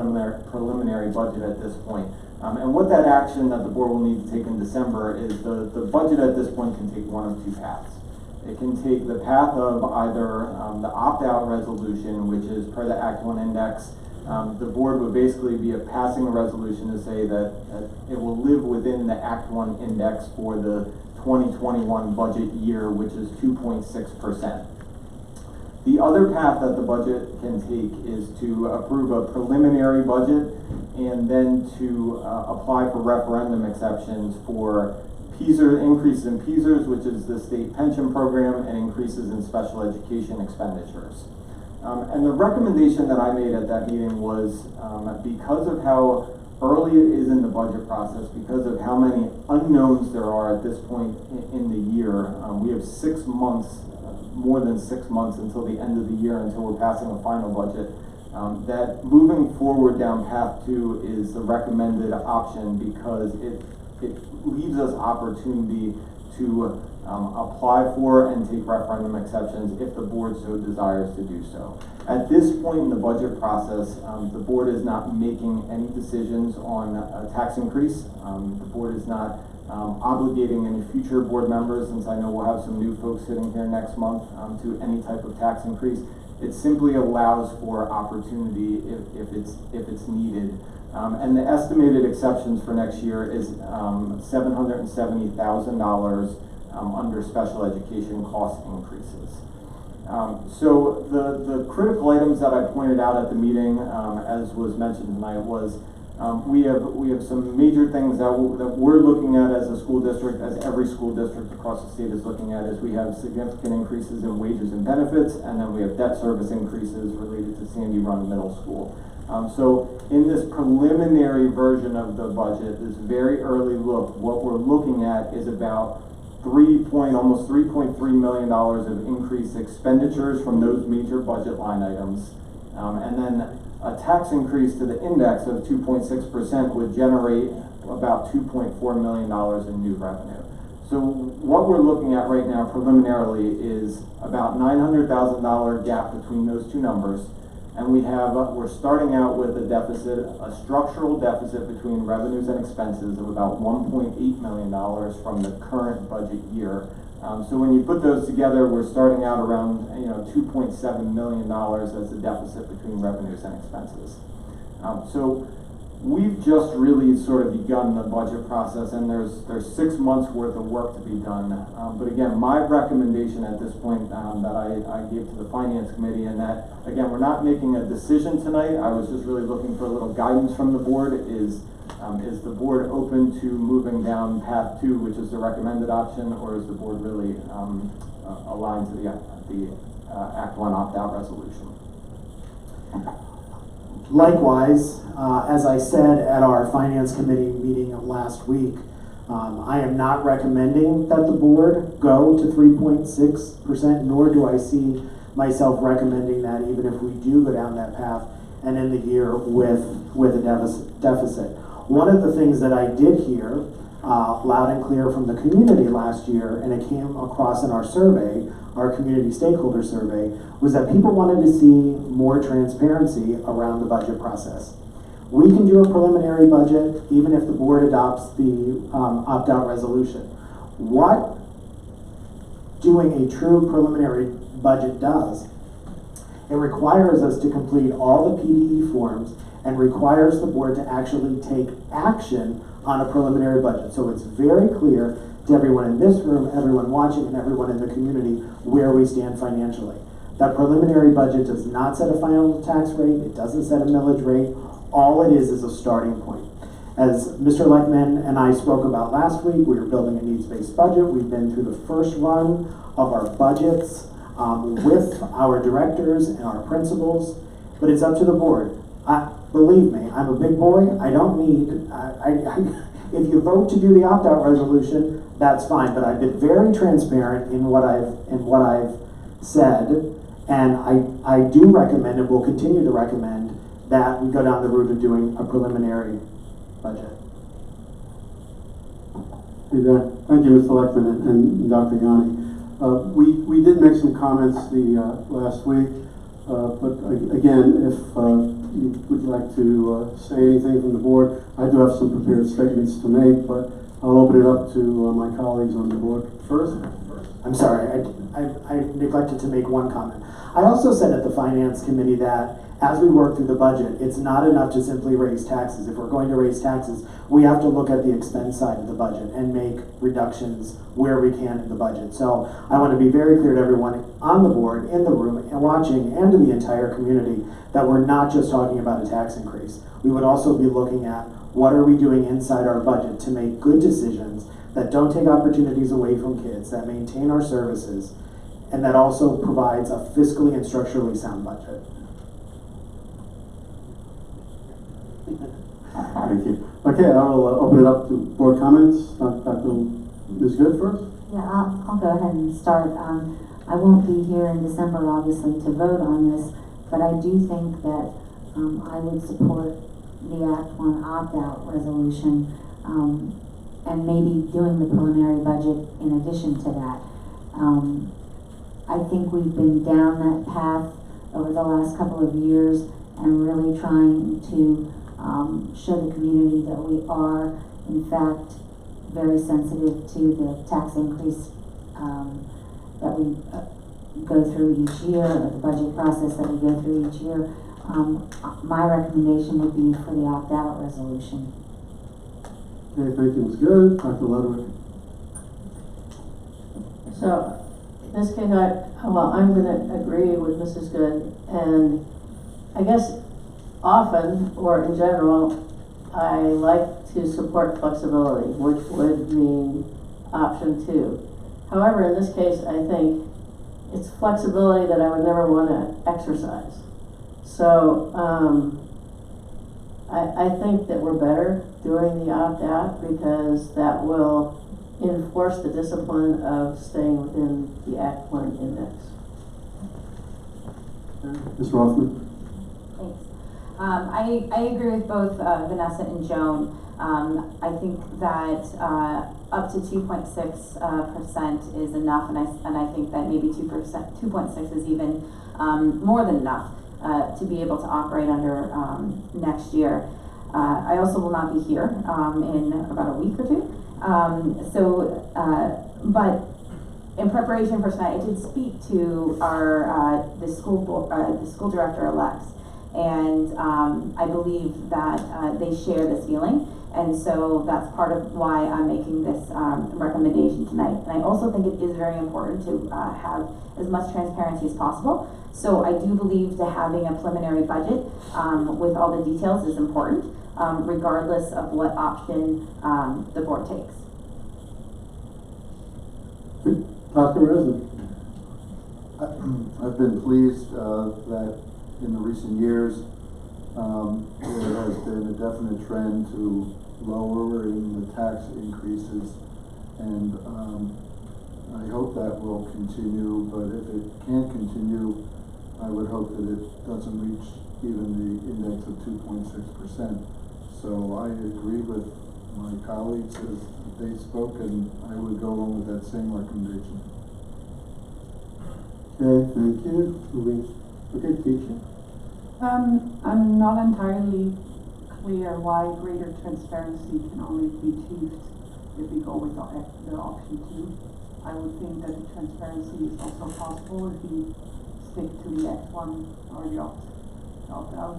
preliminary budget at this point. And what that action that the board will need to take in December is the budget at this point can take one of two paths. It can take the path of either the opt-out resolution, which is per the Act 1 index. The board would basically be passing a resolution to say that it will live within the Act 1 index for the 2021 budget year, which is 2.6%. The other path that the budget can take is to approve a preliminary budget and then to apply for referendum exceptions for increases in PSERS, which is the state pension program, and increases in special education expenditures. And the recommendation that I made at that meeting was because of how early it is in the budget process, because of how many unknowns there are at this point in the year, we have 6 months, more than 6 months until the end of the year, until we're passing a final budget, that moving forward down path 2 is the recommended option because it leaves us opportunity to apply for and take referendum exceptions if the board so desires to do so. At this point in the budget process, the board is not making any decisions on a tax increase. The board is not obligating any future board members, since I know we'll have some new folks sitting here next month, to any type of tax increase. It simply allows for opportunity if it's needed. And the estimated exceptions for next year is $770,000 under special education cost increases. So the critical items that I pointed out at the meeting, as was mentioned tonight, was we have some major things that we're looking at as a school district, as every school district across the state is looking at, is we have significant increases in wages and benefits, and then we have debt service increases related to Sandy Run Middle School. So in this preliminary version of the budget, this very early look, what we're looking at is about almost $3.3 million of increased expenditures from those major budget line items. And then a tax increase to the index of 2.6% would generate about $2.4 million in new revenue. So what we're looking at right now preliminarily is about $900,000 gap between those two numbers. And we're starting out with a deficit, a structural deficit between revenues and expenses of about $1.8 million from the current budget year. So when you put those together, we're starting out around $2.7 million as a deficit between revenues and expenses. So we've just really sort of begun the budget process, and there's 6 months worth of work to be done. But again, my recommendation at this point that I gave to the Finance Committee, and that, again, we're not making a decision tonight. I was just really looking for a little guidance from the board. Is the board open to moving down path 2, which is the recommended option, or is the board really aligned to the Act 1 opt-out resolution? Likewise, as I said at our Finance Committee meeting last week, I am not recommending that the board go to 3.6%, nor do I see myself recommending that even if we do go down that path and end the year with a deficit. One of the things that I did hear loud and clear from the community last year, and it came across in our survey, our community stakeholder survey, was that people wanted to see more transparency around the budget process. We can do a preliminary budget even if the board adopts the opt-out resolution. What doing a true preliminary budget does, it requires us to complete all the PDE forms and requires the board to actually take action on a preliminary budget. So it's very clear to everyone in this room, everyone watching, and everyone in the community where we stand financially. That preliminary budget does not set a final tax rate, it doesn't set a millage rate. All it is a starting point. As Mr. Leckman and I spoke about last week, we are building a needs-based budget. We've been through the first run of our budgets with our directors and our principals, but it's up to the board. Believe me, I'm a big boy. I don't need, if you vote to do the opt-out resolution, that's fine, but I've been very transparent in what I've said, and I do recommend and will continue to recommend that we go down the route of doing a preliminary budget. Thank you, Mr. Leckman and Dr. Yanni. We did make some comments last week, but again, if you would like to say anything from the board, I do have some prepared statements to make, but I'll open it up to my colleagues on the board first. I'm sorry, I neglected to make one comment. I also said at the Finance Committee that as we work through the budget, it's not enough to simply raise taxes. If we're going to raise taxes, we have to look at the expense side of the budget and make reductions where we can in the budget. So I want to be very clear to everyone on the board, in the room, and watching, and to the entire community, that we're not just talking about a tax increase. We would also be looking at what are we doing inside our budget to make good decisions that don't take opportunities away from kids, that maintain our services, and that also provides a fiscally and structurally sound budget. Thank you. Okay, I will open it up to board comments. Dr. Ms. Good first? Yeah, I'll go ahead and start. I won't be here in December, obviously, to vote on this, but I do think that I would support the Act 1 opt-out resolution and maybe doing the preliminary budget in addition to that. I think we've been down that path over the last couple of years and really trying to show the community that we are, in fact, very sensitive to the tax increase that we go through each year, or the budget process that we go through each year. My recommendation would be for the opt-out resolution. Okay, thank you, Ms. Good. Dr. Ludwig. So, in this case, I'm going to agree with Mrs. Good, and I guess often, or in general, I like to support flexibility, which would mean option 2. However, in this case, I think it's flexibility that I would never want to exercise. So, I think that we're better doing the opt-out because that will enforce the discipline of staying within the Act 1 index. Ms. Rothman. Thanks. I agree with both Vanessa and Joan. I think that up to 2.6% is enough, and I think that maybe 2.6 is even more than enough to be able to operate under next year. I also will not be here in about a week or two. But in preparation for tonight, I did speak to our the school director-elects, and I believe that they share this feeling, and so that's part of why I'm making this recommendation tonight. And I also think it is very important to have as much transparency as possible. So I do believe that having a preliminary budget with all the details is important, regardless of what option the board takes. Dr. Resnick. I've been pleased that in the recent years there has been a definite trend to lowering the tax increases, and I hope that will continue, but if it can't continue, I would hope that it doesn't reach even the index of 2.6%. So I agree with my colleagues as they spoke, and I would go along with that same recommendation. Okay, thank you. Okay, teacher. I'm not entirely clear why greater transparency can only be achieved if we go with the option 2. I would think that the transparency is also possible if we stick to the Act 1 or the opt-out.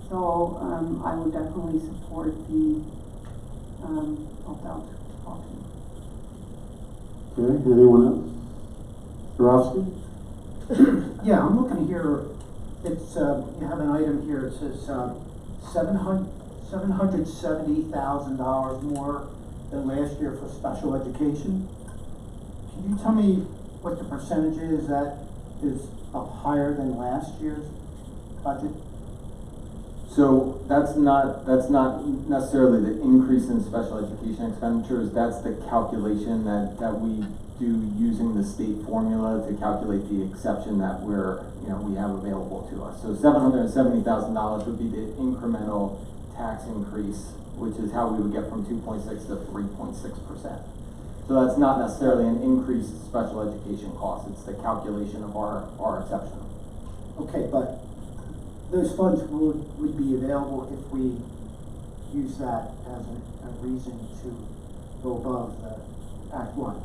So I would definitely support the opt-out option. Okay, anyone else? Zarowski? Yeah, I'm looking here, it's, you have an item here, it says, $770,000 more than last year for special education. Can you tell me what the percentage is that is up higher than last year's budget? So that's not necessarily the increase in special education expenditures. That's the calculation that we do using the state formula to calculate the exception that we have available to us. So $770,000 would be the incremental tax increase, which is how we would get from 2.6 to 3.6%. So that's not necessarily an increased special education cost. It's the calculation of our exception. Okay, but those funds would be available if we use that as a reason to go above the Act 1.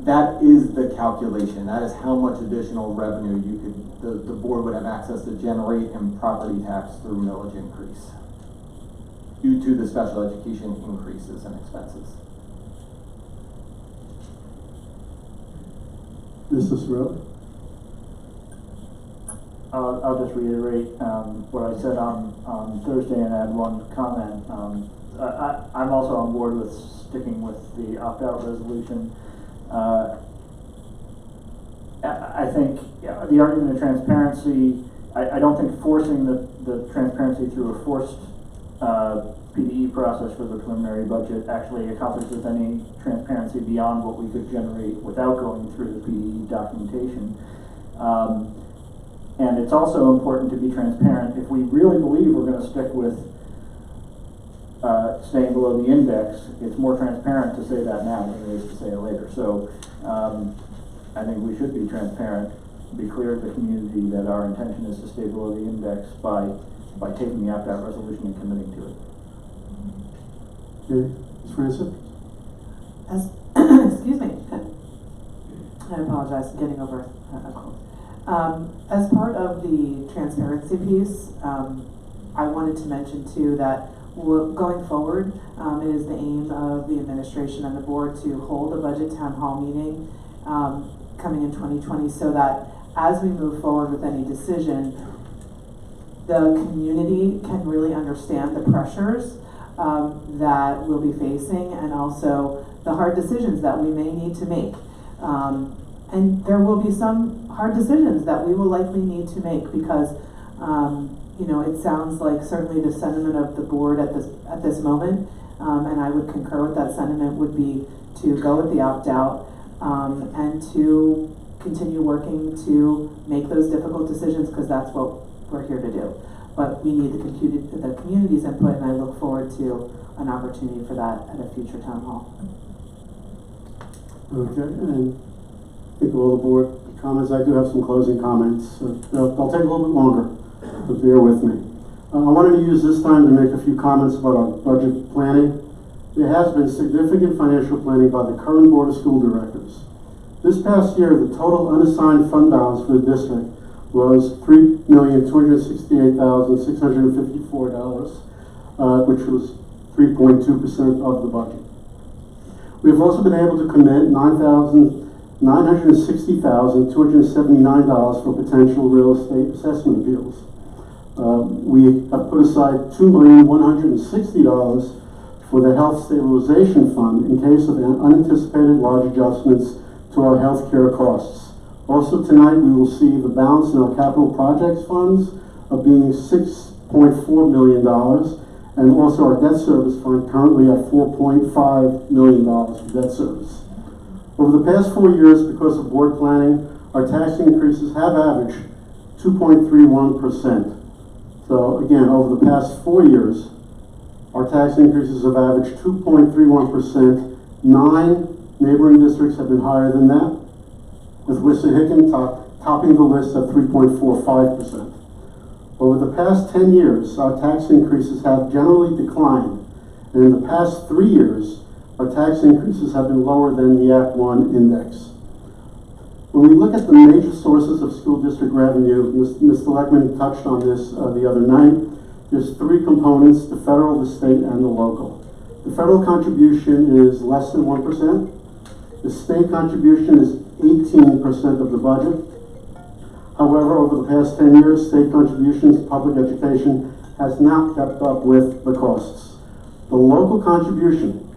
That is the calculation. That is how much additional revenue the board would have access to generate in property tax through millage increase due to the special education increases and expenses. Mrs. Rowe? I'll just reiterate what I said on Thursday and add one comment. I'm also on board with sticking with the opt-out resolution. I think the argument of transparency, I don't think forcing the transparency through a forced PDE process for the preliminary budget actually accomplishes any transparency beyond what we could generate without going through the PDE documentation. And it's also important to be transparent. If we really believe we're going to stick with staying below the index, it's more transparent to say that now than it is to say it later. So I think we should be transparent, be clear to the community that our intention is to stay below the index by taking the opt-out resolution and committing to it. Okay, Ms. Francis? Excuse me. I apologize, I'm getting over a cold. As part of the transparency piece, I wanted to mention too that going forward, it is the aim of the administration and the board to hold a budget town hall meeting coming in 2020 so that as we move forward with any decision, the community can really understand the pressures that we'll be facing and also the hard decisions that we may need to make. And there will be some hard decisions that we will likely need to make because it sounds like certainly the sentiment of the board at this moment, and I would concur with that sentiment, would be to go with the opt-out and to continue working to make those difficult decisions because that's what we're here to do. But we need the community's input, and I look forward to an opportunity for that at a future town hall. Okay, and I think all the board comments. I do have some closing comments. They'll take a little bit longer, but bear with me. I wanted to use this time to make a few comments about our budget planning. There has been significant financial planning by the current Board of School Directors. This past year, the total unassigned fund balance for the district was $3,268,654, which was 3.2% of the budget. We've also been able to commit $960,279 for potential real estate assessment appeals. We have put aside $2,160,000 for the Health Stabilization Fund in case of unanticipated large adjustments to our health care costs. Also tonight, we will see the balance in our capital projects funds of being $6.4 million, and also our debt service fund currently at $4.5 million for debt service. Over the past 4 years, because of board planning, our tax increases have averaged 2.31%. So again, over the past 4 years, our tax increases have averaged 2.31%. 9 neighboring districts have been higher than that, with Wissahickon topping the list at 3.45%. Over the past 10 years, our tax increases have generally declined, and in the past 3 years, our tax increases have been lower than the Act 1 index. When we look at the major sources of school district revenue, Mr. Leckman touched on this the other night. There's 3 components: the federal, the state, and the local. The federal contribution is less than 1%. The state contribution is 18% of the budget. However, over the past 10 years, state contributions to public education has not kept up with the costs. The local contribution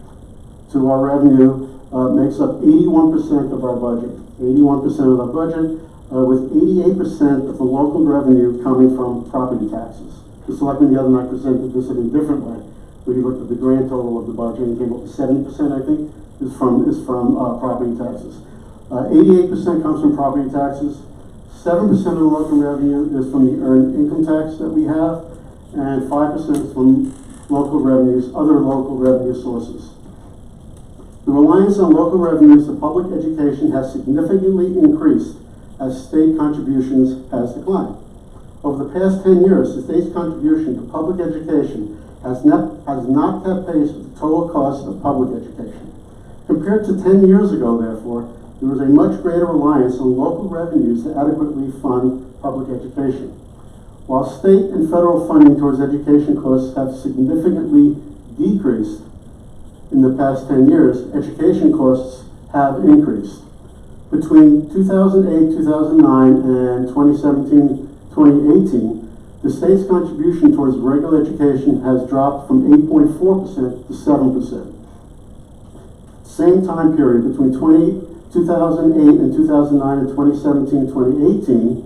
to our revenue makes up 81% of our budget. 81% of our budget, with 88% of the local revenue coming from property taxes. The selectmen the other night presented this in a different way. We looked at the grand total of the budget and came up with 70%, I think, is from property taxes. 88% comes from property taxes. 7% of the local revenue is from the earned income tax that we have, and 5% is from local revenues, other local revenue sources. The reliance on local revenues to public education has significantly increased as state contributions has declined. Over the past 10 years, the state's contribution to public education has not kept pace with the total cost of public education. Compared to 10 years ago, therefore, there was a much greater reliance on local revenues to adequately fund public education. While state and federal funding towards education costs have significantly decreased in the past 10 years, education costs have increased. Between 2008, 2009, and 2017, 2018, the state's contribution towards regular education has dropped from 8.4% to 7%. Same time period, between 2008 and 2009 and 2017, 2018,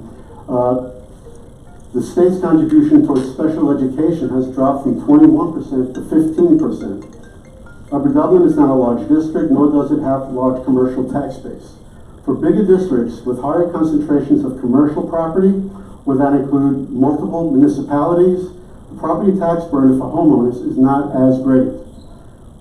the state's contribution towards special education has dropped from 21% to 15%. Upper Dublin is not a large district, nor does it have a large commercial tax base. For bigger districts with higher concentrations of commercial property, where that include multiple municipalities, the property tax burden for homeowners is not as great.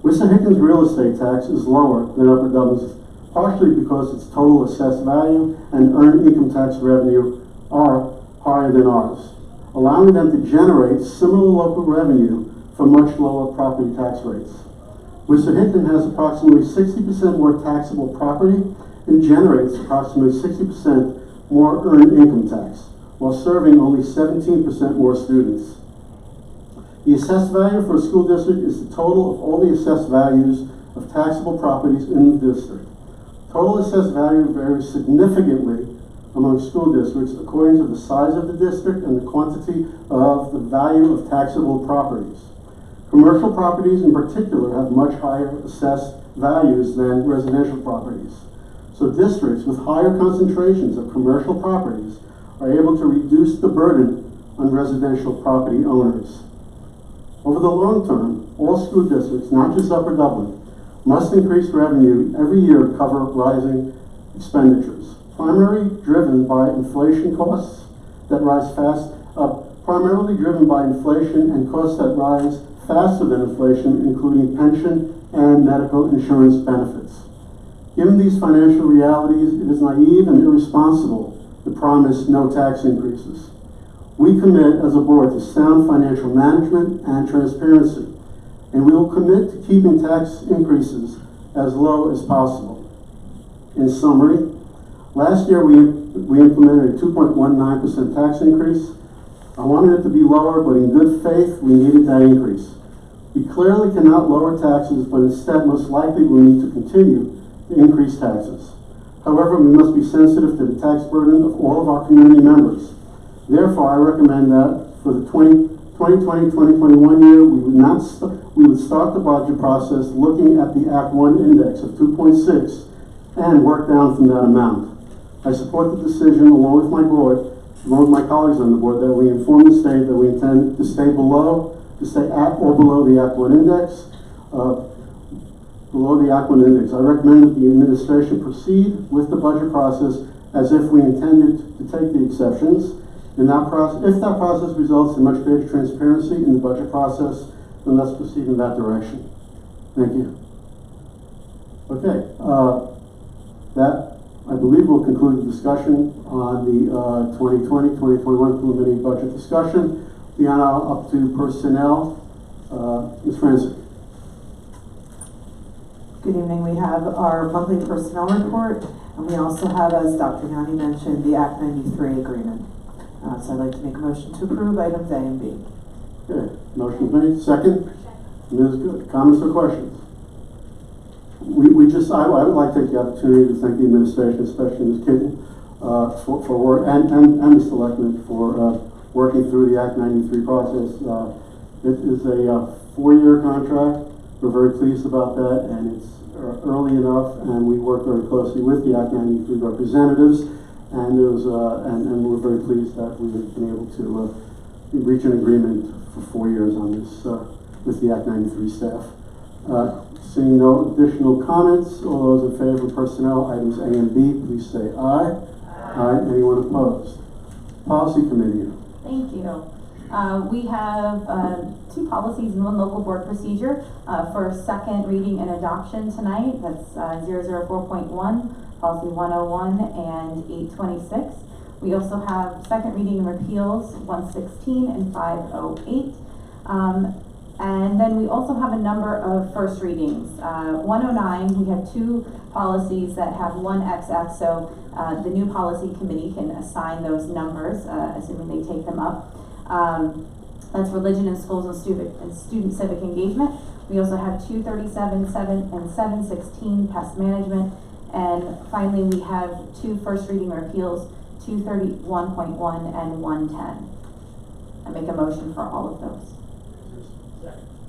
Wissahickons' real estate tax is lower than Upper Dublin's, partially because its total assessed value and earned income tax revenue are higher than ours, allowing them to generate similar local revenue for much lower property tax rates. Wissahickon has approximately 60% more taxable property and generates approximately 60% more earned income tax, while serving only 17% more students. The assessed value for a school district is the total of all the assessed values of taxable properties in the district. Total assessed value varies significantly among school districts according to the size of the district and the quantity of the value of taxable properties. Commercial properties in particular have much higher assessed values than residential properties. So districts with higher concentrations of commercial properties are able to reduce the burden on residential property owners. Over the long term, all school districts, not just Upper Dublin, must increase revenue every year to cover rising expenditures, primarily driven by inflation costs that rise primarily driven by inflation and costs that rise faster than inflation, including pension and medical insurance benefits. Given these financial realities, it is naive and irresponsible to promise no tax increases. We commit as a board to sound financial management and transparency, and we will commit to keeping tax increases as low as possible. In summary, last year we implemented a 2.19% tax increase. I wanted it to be lower, but in good faith, we needed that increase. We clearly cannot lower taxes, but instead most likely will need to continue to increase taxes. However, we must be sensitive to the tax burden of all of our community members. Therefore, I recommend that for the 2020-2021 year, we would start the budget process looking at the Act 1 index of 2.6 and work down from that amount. I support the decision along with my board, along with my colleagues on the board, that we inform the state that we intend to stay below to stay at or below the Act 1 index. Below the Act 1 index, I recommend that the administration proceed with the budget process as if we intended to take the exceptions. If that process results in much greater transparency in the budget process, then let's proceed in that direction. Thank you. Okay, that I believe will conclude the discussion on the 2020-2021 preliminary budget discussion. We are now up to personnel. Ms. Francis. Good evening. We have our monthly personnel report, and we also have, as Dr. Yanni mentioned, the Act 93 agreement. So I'd like to make a motion to approve items A and B. Okay, motion made. Second. Ms. Good. Comments or questions? I would like to take the opportunity to thank the administration, especially Ms. Kitten, for work, and Mr. Leckman for working through the Act 93 process. It is a 4-year contract. We're very pleased about that, and it's early enough, and we work very closely with the Act 93 representatives, and we're very pleased that we've been able to reach an agreement for 4 years on this with the Act 93 staff. Seeing no additional comments, all those in favor of personnel items A and B, please say aye. Aye. Anyone opposed? Policy Committee. Thank you. We have 2 policies and 1 local board procedure for second reading and adoption tonight. That's 004.1, policy 101, and 826. We also have second reading and repeals 116 and 508. And then we also have a number of first readings. 109, we have 2 policies that have 1 XX, so the new policy committee can assign those numbers, assuming they take them up. That's religion in schools and student civic engagement. We also have 237, 7, and 716, pest management. And finally, we have 2 first reading repeals, 231.1 and 110. I make a motion for all of those.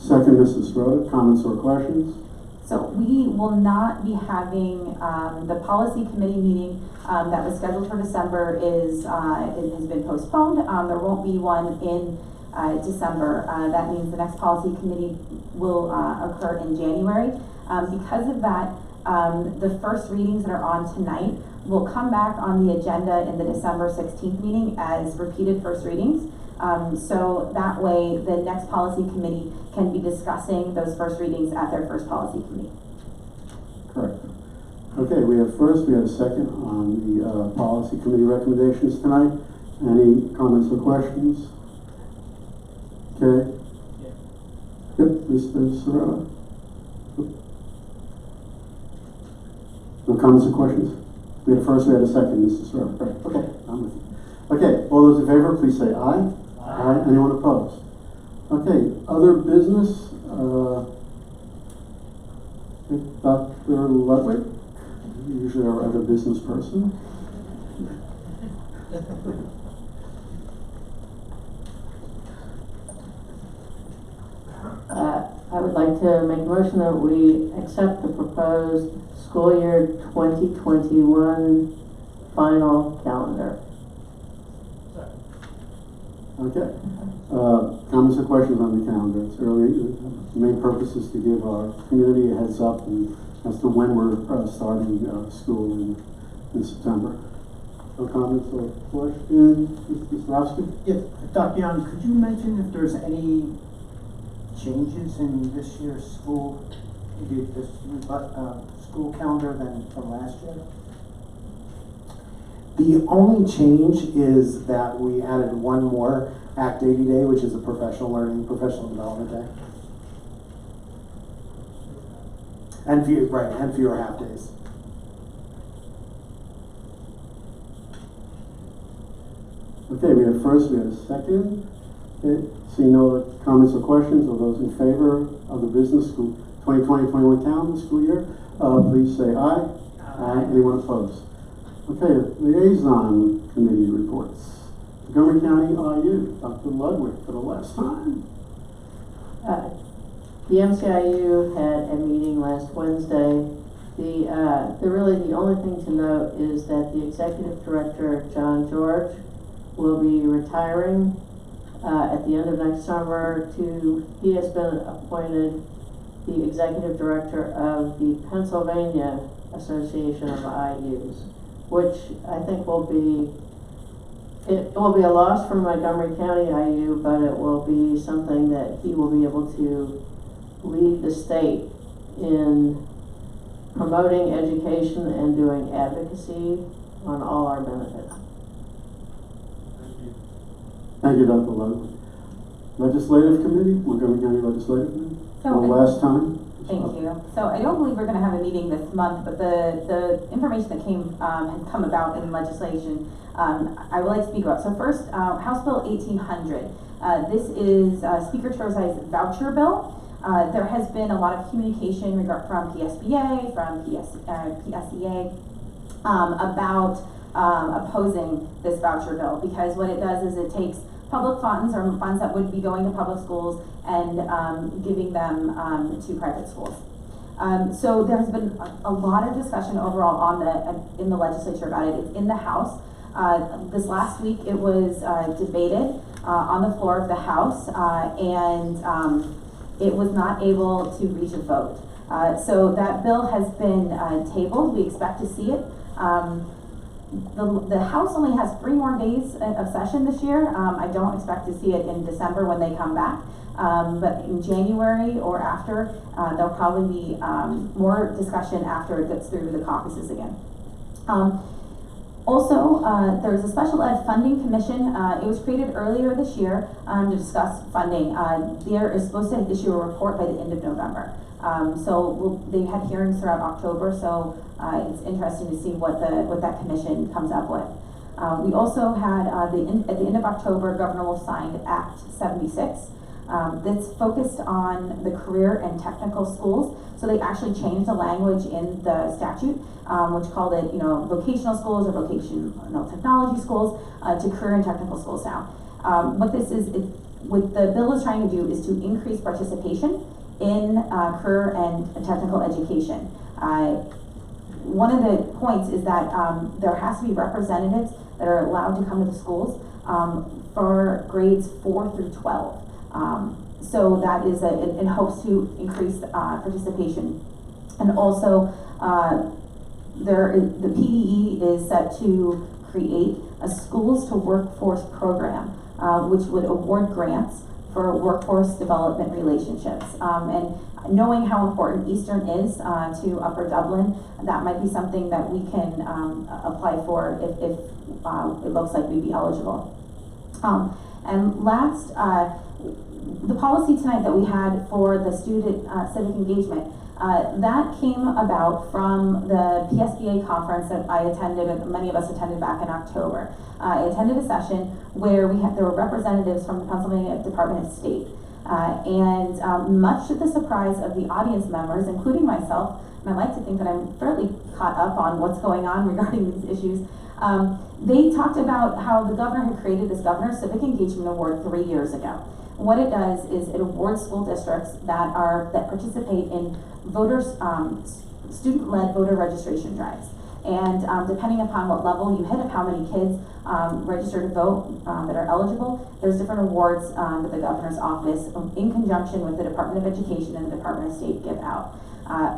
Second, Mrs. Rhoda. Comments or questions? So we will not be having the policy committee meeting that was scheduled for December it has been postponed. There won't be one in December. That means the next policy committee will occur in January. Because of that, the first readings that are on tonight will come back on the agenda in the December 16th meeting as repeated first readings. So that way the next policy committee can be discussing those first readings at their first policy committee. Correct. Okay, we have a second on the policy committee recommendations tonight. Any comments or questions? Okay. Yep, Mr. Serrano. No comments or questions? We had a first, we had a second, Mr. Serrano. Right. Okay, I'm with you. Okay, all those in favor, please say aye. Aye. Anyone opposed? Okay, other business. Dr. Ludwig, usually our other business person. I would like to make a motion that we accept the proposed school year 2021 final calendar. Okay. Comments or questions on the calendar? It's early. The main purpose is to give our community a heads up as to when we're starting school in September. No comments or questions? Mr. Rowski? Yes, Dr. Young, could you mention if there's any changes in this year's school calendar than from last year? The only change is that we added one more Act 80 day, which is a professional development day. And fewer half days. Okay, we have first, we have a second. Okay, seeing no other comments or questions, or those in favor of the business school 2020-21 calendar school year, please say aye. Aye. Anyone opposed? Okay, liaison committee reports. Montgomery County IU, Dr. Ludwig for the last time. The MCIU had a meeting last Wednesday. The only thing to note is that the executive director, John George, will be retiring at the end of next summer he has been appointed the executive director of the Pennsylvania Association of IUs, which I think will be a loss for Montgomery County IU, but it will be something that he will be able to lead the state in promoting education and doing advocacy on all our benefit. Thank you, Dr. Ludwig. Legislative Committee, Montgomery County Legislative Committee, So for the last time. Thank you. So I don't believe we're going to have a meeting this month, but the information that has come about in legislation, I would like to speak about. So first, House Bill 1800. This is Speaker Trozai's voucher bill. There has been a lot of communication from PSBA, from PSEA, about opposing this voucher bill, because what it does is it takes public funds or funds that would be going to public schools and giving them to private schools. So there's been a lot of discussion overall in the legislature about it. It's in the House. This last week it was debated on the floor of the House, and it was not able to reach a vote. So that bill has been tabled. We expect to see it. The House only has 3 more days of session this year. I don't expect to see it in December when they come back. But in January or after, there'll probably be more discussion after it gets through the caucuses again. Also, there's a special ed funding commission. It was created earlier this year to discuss funding. They are supposed to issue a report by the end of November. They had hearings throughout October, so it's interesting to see what that commission comes up with. We also had at the end of October, Governor Wolf signed Act 76. That's focused on the career and technical schools. So they actually changed the language in the statute, which called it, vocational schools or vocational technology schools to career and technical schools now. What the bill is trying to do is to increase participation in career and technical education. One of the points is that there has to be representatives that are allowed to come to the schools for grades 4 through 12. So that is in hopes to increase participation. And also, the PDE is set to create a schools to workforce program, which would award grants for workforce development relationships. And knowing how important Eastern is to Upper Dublin, that might be something that we can apply for if it looks like we'd be eligible. And last, the policy tonight that we had for the student civic engagement, that came about from the PSBA conference that I attended, and many of us attended back in October. I attended a session where there were representatives from the Pennsylvania Department of State. And much to the surprise of the audience members, including myself, and I like to think that I'm fairly caught up on what's going on regarding these issues, they talked about how the governor had created this Governor Civic Engagement Award 3 years ago. What it does is it awards school districts that participate in student-led voter registration drives. And depending upon what level you hit of how many kids register to vote that are eligible, there's different awards that the governor's office, in conjunction with the Department of Education and the Department of State, give out.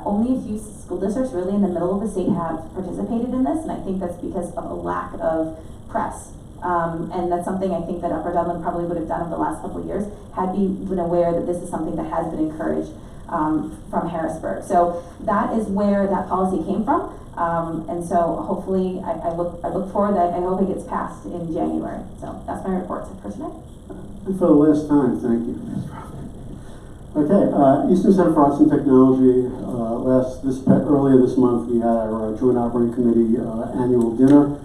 Only a few school districts really in the middle of the state have participated in this, and I think that's because of a lack of press. And that's something I think that Upper Dublin probably would have done over the last couple of years had we been aware that this is something that has been encouraged from Harrisburg. So that is where that policy came from. And so hopefully I look forward that I hope it gets passed in January. So that's my report for tonight. And for the last time, thank you. Okay, Eastern Center for Arts and Technology, earlier this month we had our Joint Operating Committee annual dinner.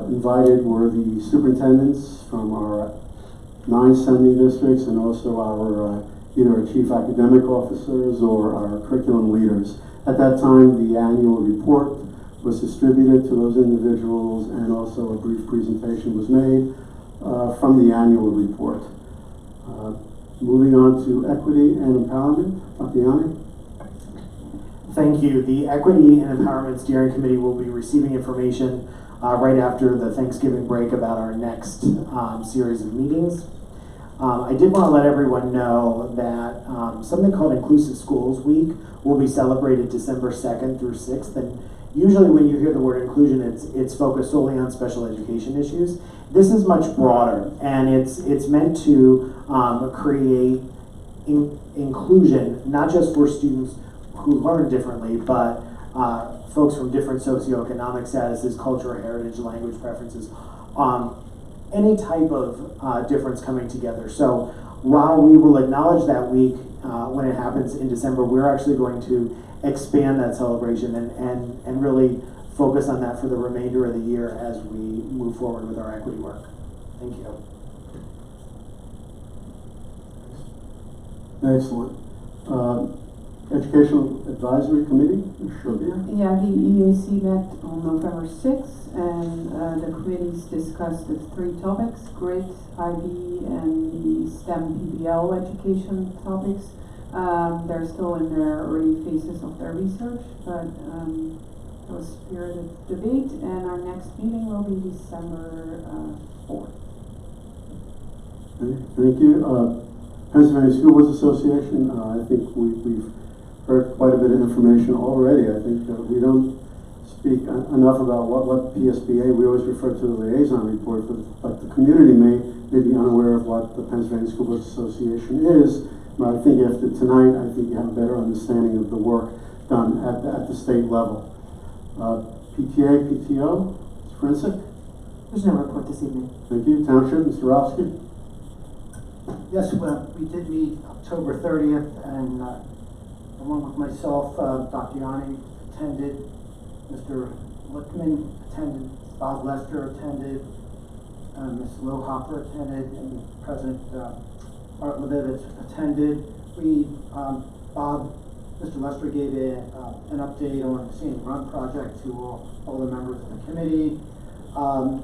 Invited were the superintendents from our 9 sending districts and also either our chief academic officers or our curriculum leaders. At that time, the annual report was distributed to those individuals, and also a brief presentation was made from the annual report. Moving on to equity and empowerment, Dr. Yanni. Thank you. The Equity and Empowerment Steering Committee will be receiving information right after the Thanksgiving break about our next series of meetings. I did want to let everyone know that something called Inclusive Schools Week will be celebrated December 2nd through 6th. And usually when you hear the word inclusion, it's focused solely on special education issues. This is much broader, and it's meant to create inclusion, not just for students who learn differently, but folks from different socioeconomic statuses, culture, heritage, language preferences, any type of difference coming together. So while we will acknowledge that week when it happens in December, we're actually going to expand that celebration and really focus on that for the remainder of the year as we move forward with our equity work. Thank you. Excellent. Educational Advisory Committee, Sylvia? Yeah, the EAC met on November 6th, and the committees discussed the 3 topics, GRID, IB, and the STEM PBL education topics. They're still in their early phases of their research, but it was spirited debate, and our next meeting will be December 4th. Thank you. Pennsylvania School Boards Association, I think we've heard quite a bit of information already. I think we don't speak enough about what PSBA, we always refer to the liaison report, but the community may be unaware of what the Pennsylvania School Boards Association is. But I think after tonight, I think you have a better understanding of the work done at the state level. PTA, PTO, Mr. Francis? There's no report this evening. Thank you. Township, Mr. Rofsky? Yes, well, we did meet October 30th, and along with myself, Dr. Yanni attended, Mr. Lichtman attended, Bob Lester attended, Ms. Lohopper attended, and President Art Levitz attended. Mr. Lester gave an update on the Scenic Run project to all the members of the committee.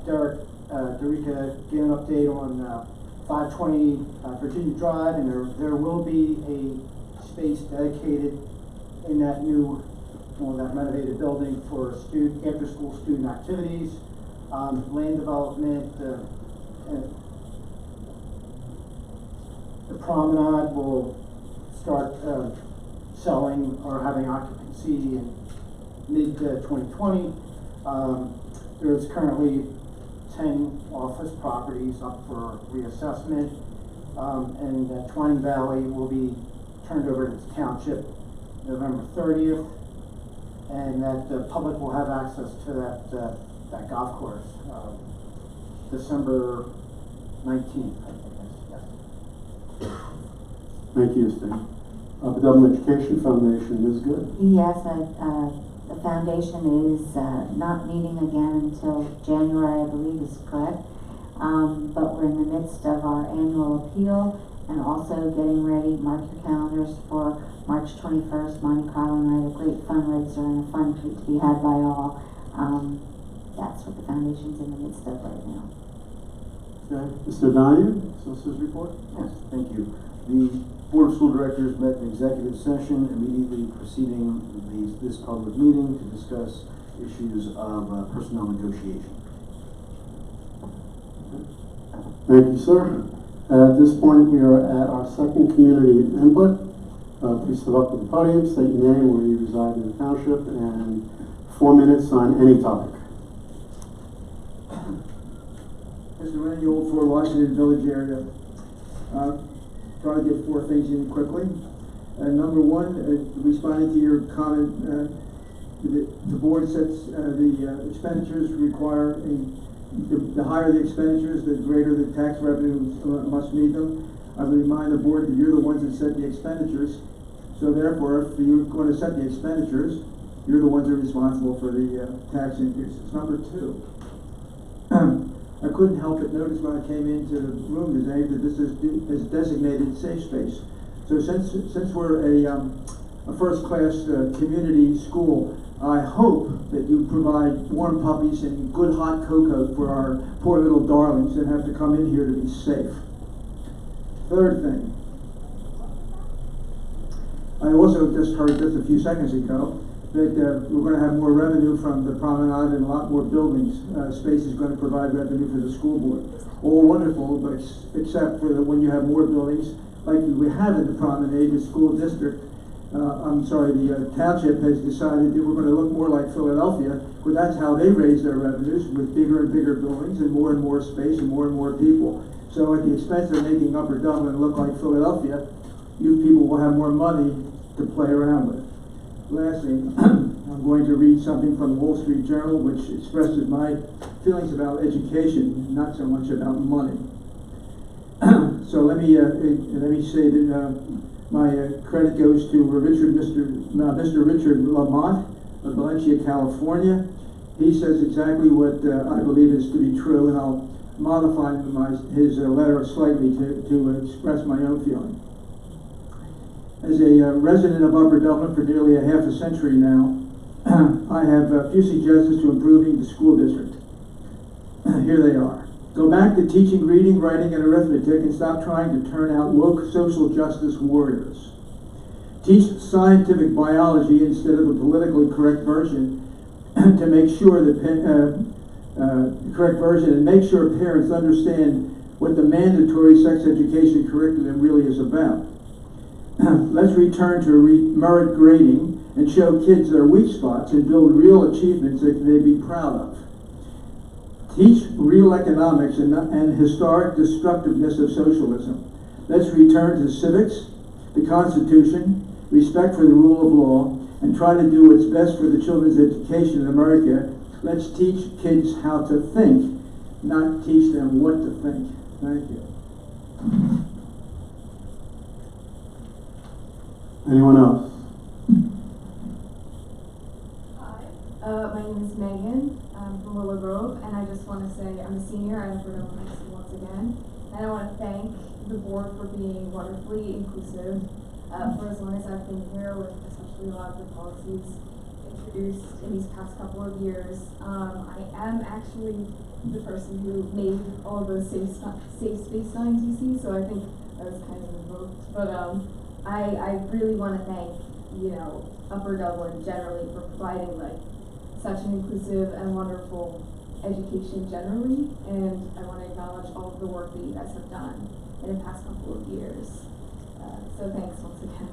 Derek Derica gave an update on 520 Virginia Drive, and there will be a space dedicated in that that renovated building for after-school student activities, land development. The promenade will start selling or having occupancy in mid-2020. There's currently 10 office properties up for reassessment, and Twining Valley will be turned over to the township November 30th, and that the public will have access to that golf course December 19th, I think. Yes. Thank you, Stan. Upper Dublin Education Foundation, Ms. Good. Yes, the foundation is not meeting again until January, I believe is correct. But we're in the midst of our annual appeal and also getting ready, mark your calendars, for March 21st, Monte Carlo night, a great fundraiser and a fun treat to be had by all. That's what the foundation's in the midst of right now. Okay. Mr. Donahue, Solicitor's Report. Yes, thank you. The Board of School Directors met in executive session immediately preceding this public meeting to discuss issues of personnel negotiation. Thank you, sir. At this point, we are at our second community input. Please step up to the podium, state your name, where you reside in the township, and 4 minutes on any topic. Mr. Rennie, Old Fort Washington Village area. Try to get 4 things in quickly. Number one, responding to your comment, the board sets the expenditures require the higher the expenditures, the greater the tax revenues must meet them. I would remind the board that you're the ones that set the expenditures. So therefore, if you're going to set the expenditures, you're the ones that are responsible for the tax increases. Number 2, I couldn't help but notice when I came into the room today that this is designated safe space. So since we're a first-class community school, I hope that you provide warm puppies and good hot cocoa for our poor little darlings that have to come in here to be safe. Third thing, I also just heard just a few seconds ago that we're going to have more revenue from the promenade and a lot more buildings. Space is going to provide revenue for the school board. All wonderful, but except for that when you have more buildings, like we have in the promenade, the school district, the township has decided that we're going to look more like Philadelphia, because that's how they raise their revenues, with bigger and bigger buildings and more space and more people. So at the expense of making Upper Dublin look like Philadelphia, you people will have more money to play around with. Lastly, I'm going to read something from the Wall Street Journal, which expresses my feelings about education, not so much about money. So let me say that my credit goes to Mr. Richard Lamont of Valencia, California. He says exactly what I believe is to be true, and I'll modify his letter slightly to express my own feeling. As a resident of Upper Dublin for nearly a half a century now, I have a few suggestions to improving the school district. Here they are. Go back to teaching reading, writing, and arithmetic and stop trying to turn out woke social justice warriors. Teach scientific biology instead of the politically correct version to make sure that correct version and make sure parents understand what the mandatory sex education curriculum really is about. Let's return to merit grading and show kids their weak spots and build real achievements that they be proud of. Teach real economics and historic destructiveness of socialism. Let's return to civics, the Constitution, respect for the rule of law, and try to do what's best for the children's education in America. Let's teach kids how to think, not teach them what to think. Thank you. Anyone else? My name is Megan. I'm from Willow Grove, and I just want to say I'm a senior at Upper Dublin High School once again. And I want to thank the board for being wonderfully inclusive for as long as I've been here, with especially a lot of the policies introduced in these past couple of years. I am actually the person who made all of those safe space signs you see, so I think I was kind of invoked. But I really want to thank, Upper Dublin generally for providing such an inclusive and wonderful education generally, and I want to acknowledge all of the work that you guys have done in the past couple of years. So thanks once again.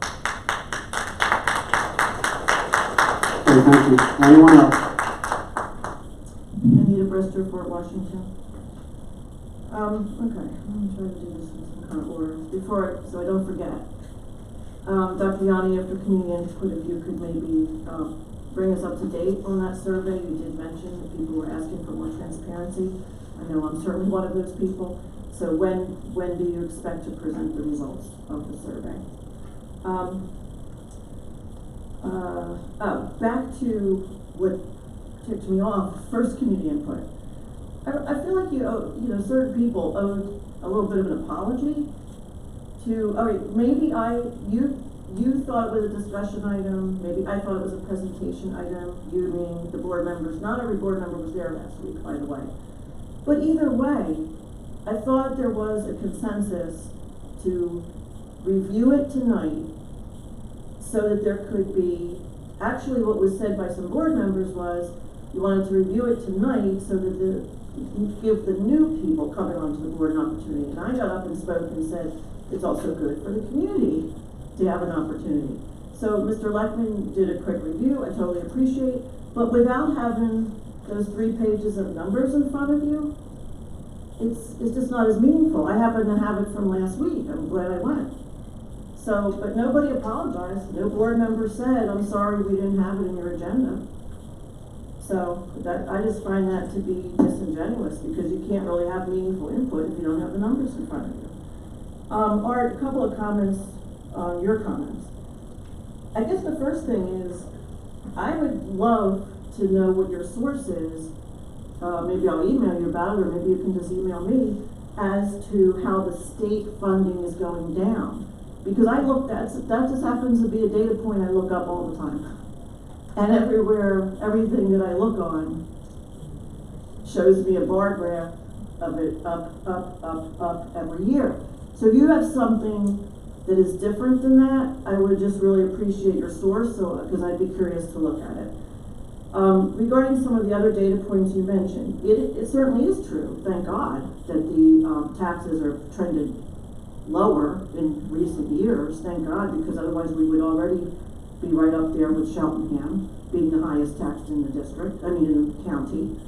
Okay, thank you. Anyone else? Anita Brister, Fort Washington. Okay, I'm going to try to do this in some kind of order so I don't forget. Dr. Yanni, after communion, if you could maybe bring us up to date on that survey. You did mention that people were asking for more transparency. I know I'm certainly one of those people. So when do you expect to present the results of the survey? Back to what ticked me off, first community input. I feel like certain people owed a little bit of an apology to, all right, maybe you thought it was a discussion item, maybe I thought it was a presentation item, you meaning the board members. Not every board member was there last week, by the way. But either way, I thought there was a consensus to review it tonight so that there could be, actually what was said by some board members was, you wanted to review it tonight so that give the new people coming onto the board an opportunity. And I got up and spoke and said, it's also good for the community to have an opportunity. So Mr. Leckman did a quick review, I totally appreciate, but without having those 3 pages of numbers in front of you, it's just not as meaningful. I happen to have it from last week, I'm glad I went. So, but nobody apologized, no board member said, I'm sorry we didn't have it in your agenda. So I just find that to be disingenuous, because you can't really have meaningful input if you don't have the numbers in front of you. Art, a couple of comments on your comments. I guess the first thing is, I would love to know what your source is. Maybe I'll email you about it, or maybe you can just email me, as to how the state funding is going down. Because that just happens to be a data point I look up all the time. And everywhere, everything that I look on shows me a bar graph of it up every year. So if you have something that is different than that, I would just really appreciate your source, because I'd be curious to look at it. Regarding some of the other data points you mentioned, it certainly is true, thank God, that the taxes are trended lower in recent years, thank God, because otherwise we would already be right up there with Cheltenham, being the highest taxed in the district, in the county.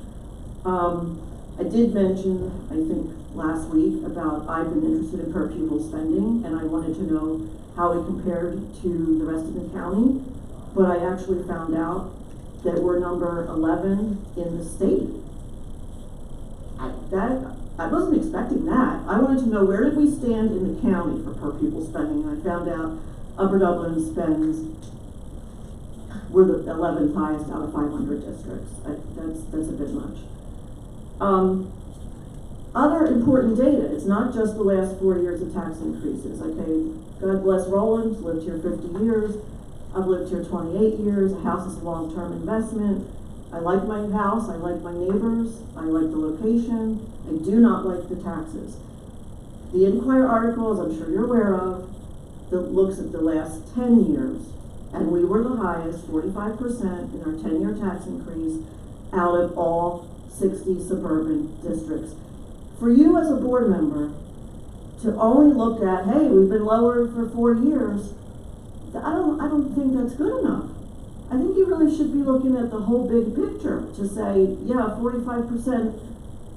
I did mention, I think last week, about I've been interested in per pupil spending, and I wanted to know how it compared to the rest of the county, but I actually found out that we're number 11 in the state. I wasn't expecting that. I wanted to know, where did we stand in the county for per pupil spending, and I found out Upper Dublin spends, we're the 11th highest out of 500 districts. That's a bit much. Other important data, it's not just the last 4 years of tax increases, okay? God bless Roland, lived here 50 years. I've lived here 28 years. A house is a long-term investment. I like my house, I like my neighbors, I like the location. I do not like the taxes. The Inquirer article, as I'm sure you're aware of, that looks at the last 10 years, and we were the highest, 45% in our 10-year tax increase out of all 60 suburban districts. For you as a board member to only look at, hey, we've been lower for 4 years, I don't think that's good enough. I think you really should be looking at the whole big picture to say, yeah, 45%,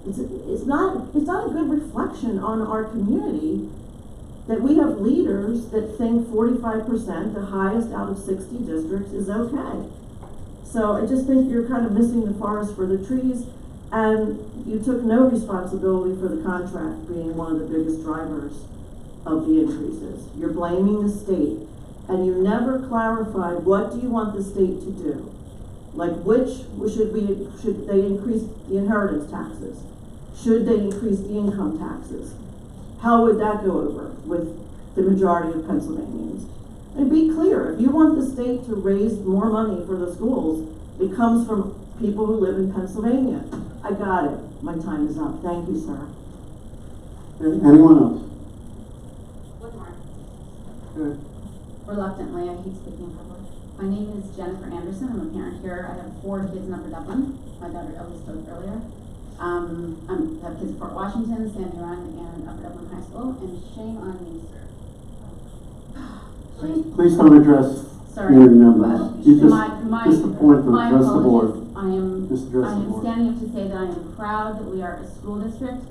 it's not a good reflection on our community that we have leaders that think 45%, the highest out of 60 districts, is okay. So I just think you're kind of missing the forest for the trees, and you took no responsibility for the contract being one of the biggest drivers of the increases. You're blaming the state, and you never clarified what do you want the state to do. Like, should they increase the inheritance taxes? Should they increase the income taxes? How would that go over with the majority of Pennsylvanians? And be clear, if you want the state to raise more money for the schools, it comes from people who live in Pennsylvania. I got it. My time is up. Thank you, sir. Anyone else? One more. Good. Reluctantly, I hate speaking in public. My name is Jennifer Anderson. I'm a parent here. I have 4 kids in Upper Dublin. My daughter Ellie spoke earlier. I have kids at Fort Washington, Sandy Run, and Upper Dublin High School, and shame on me, sir. Please don't address community members. You just a point to address the board. I am Just address the board. standing up to say that I am proud that we are a school district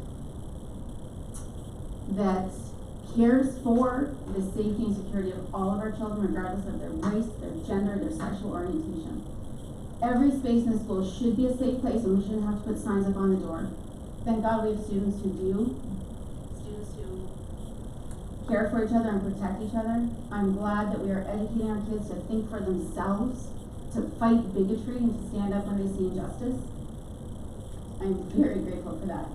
that cares for the safety and security of all of our children, regardless of their race, their gender, their sexual orientation. Every space in the school should be a safe place, and we shouldn't have to put signs up on the door. Thank God we have students who care for each other and protect each other. I'm glad that we are educating our kids to think for themselves, to fight bigotry, and to stand up when they see injustice. I'm very grateful for that.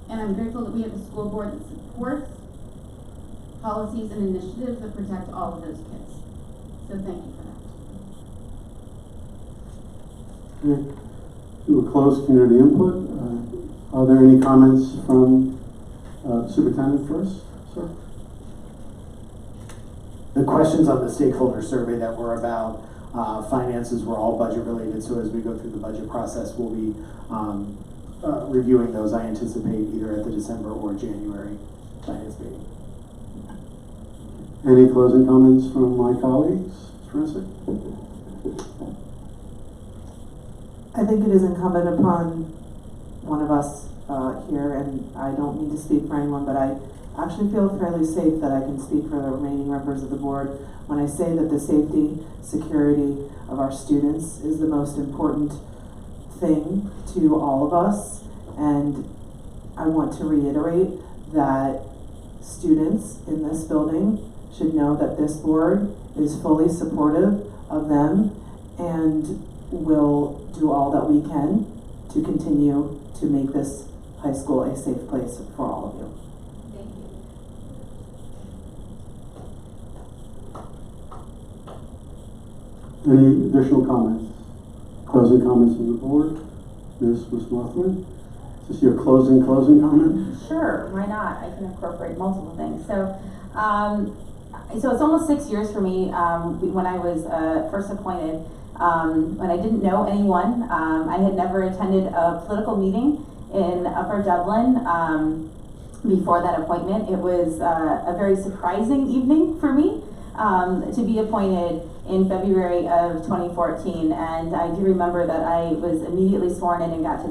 And I'm grateful that we have a school board that supports policies and initiatives that protect all of those kids. So thank you for that. Okay. To a closed community input. Are there any comments from Superintendent first, sir? The questions on the stakeholder survey that were about finances were all budget related, so as we go through the budget process, we'll be reviewing those, I anticipate, either at the December or January finance meeting. Any closing comments from my colleagues? Terrific. I think it is incumbent upon one of us here, and I don't mean to speak for anyone, but I actually feel fairly safe that I can speak for the remaining members of the board when I say that the safety, security of our students is the most important thing to all of us. And I want to reiterate that students in this building should know that this board is fully supportive of them and will do all that we can to continue to make this high school a safe place for all of you. Thank you. Any additional comments? Closing comments from the board? Ms. Rothman? Is Just your closing comment? Sure, why not? I can incorporate multiple things. So it's almost 6 years for me when I was first appointed. When I didn't know anyone, I had never attended a political meeting in Upper Dublin before that appointment. It was a very surprising evening for me to be appointed in February of 2014, and I do remember that I was immediately sworn in and got to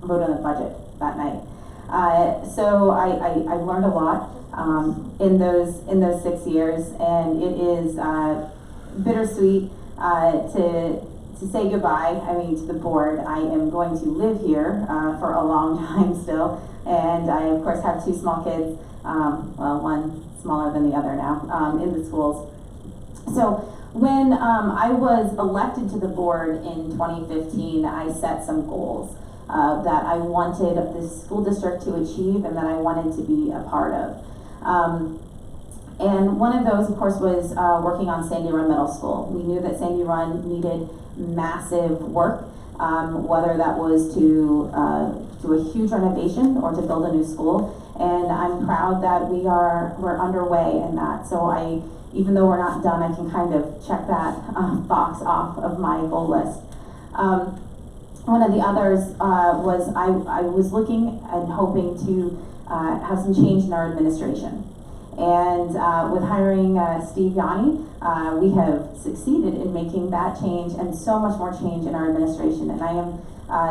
vote on the budget that night. So I learned a lot in those 6 years, and it is bittersweet to say goodbye. I mean, to the board. I am going to live here for a long time still, and I of course have 2 small kids. Well, one smaller than the other now in the schools. So when I was elected to the board in 2015, I set some goals that I wanted the school district to achieve and that I wanted to be a part of. And one of those, of course, was working on Sandy Run Middle School. We knew that Sandy Run needed massive work, whether that was to do a huge renovation or to build a new school. And I'm proud that we're underway in that. So even though we're not done, I can kind of check that box off of my goal list. One of the others was I was looking and hoping to have some change in our administration. And with hiring Steve Yanni, we have succeeded in making that change and so much more change in our administration. And I am,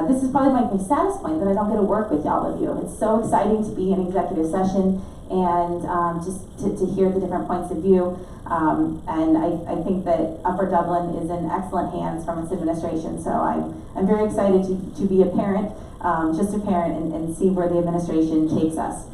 this is probably my saddest point, that I don't get to work with all of you. It's so exciting to be in executive session and just to hear the different points of view. And I think that Upper Dublin is in excellent hands from its administration. So I'm very excited to be a parent, just a parent, and see where the administration takes us.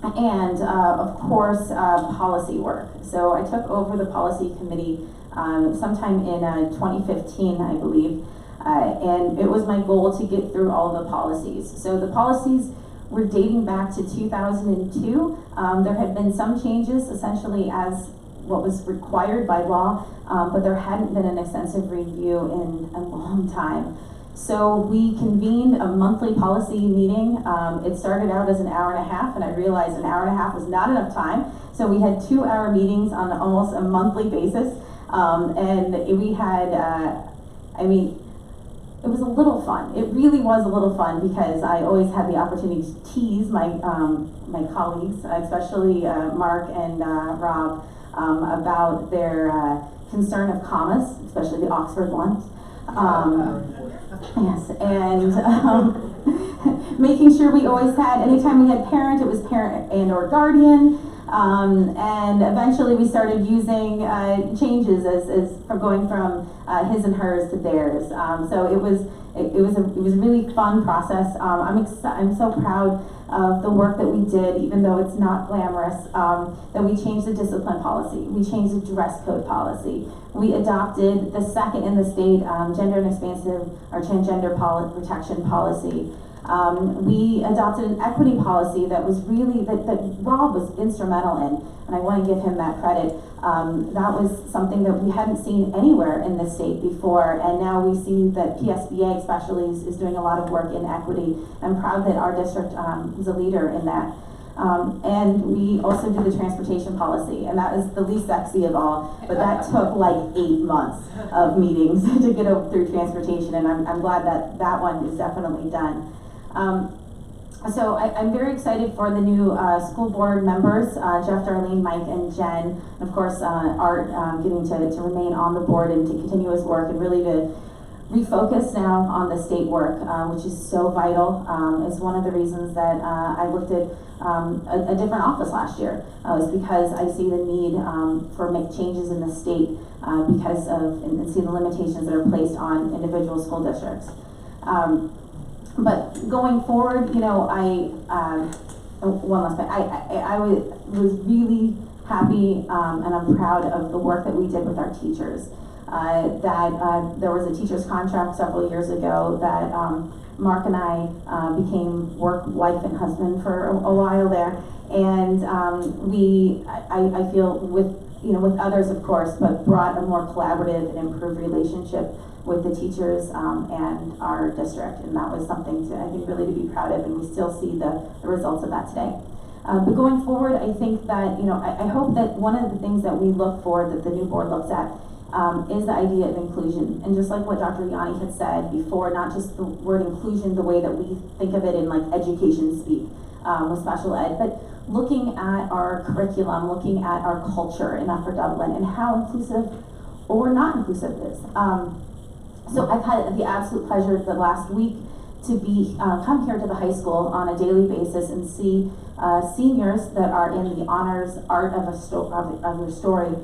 And of course, policy work. So I took over the policy committee sometime in 2015, I believe, and it was my goal to get through all of the policies. So the policies were dating back to 2002. There had been some changes, essentially as what was required by law, but there hadn't been an extensive review in a long time. So we convened a monthly policy meeting. It started out as an hour and a half, and I realized an hour and a half was not enough time. So we had 2-hour meetings on almost a monthly basis. And we had, I mean, it was a little fun. It really was a little fun because I always had the opportunity to tease my, my colleagues, especially Mark and Rob, about their concern of commas, especially the Oxford ones. Yes, and making sure we always had, anytime we had parent, it was parent and or guardian, and eventually we started using changes as from going from his and hers to theirs. So it was a really fun process. I'm so proud of the work that we did, even though it's not glamorous, that we changed the discipline policy, we changed the dress code policy, we adopted the second in the state gender and expansive or transgender protection policy. We adopted an equity policy that was really, that Rob was instrumental in, and I want to give him that credit. That was something that we hadn't seen anywhere in the state before, and now we see that PSBA especially is doing a lot of work in equity. I'm proud that our district is a leader in that. And we also did the transportation policy, and that is the least sexy of all, but that took like 8 months of meetings to get through transportation, and I'm glad that that one is definitely done. So I'm very excited for the new school board members, Jeff, Darlene, Mike, and Jen. And of course, Art getting to remain on the board and to continue his work and really to refocus now on the state work, which is so vital. It's one of the reasons that I looked at a different office last year, was because I see the need for make changes in the state because of, and see the limitations that are placed on individual school districts. But going forward, you know, one last thing, I was really happy and I'm proud of the work that we did with our teachers. There was a teacher's contract several years ago that Mark and I became work, wife, and husband for a while there. And I feel with with others, of course, but brought a more collaborative and improved relationship with the teachers and our district. And that was something to, I think, really to be proud of, and we still see the results of that today. But going forward, I think that, I hope that one of the things that we look for, that the new board looks at, is the idea of inclusion. And just like what Dr. Yanni had said before, not just the word inclusion the way that we think of it in like education speak with special ed, but looking at our curriculum, looking at our culture in Upper Dublin and how inclusive or not inclusive it is. So I've had the absolute pleasure the last week to be come here to the high school on a daily basis and see seniors that are in the honors art of your story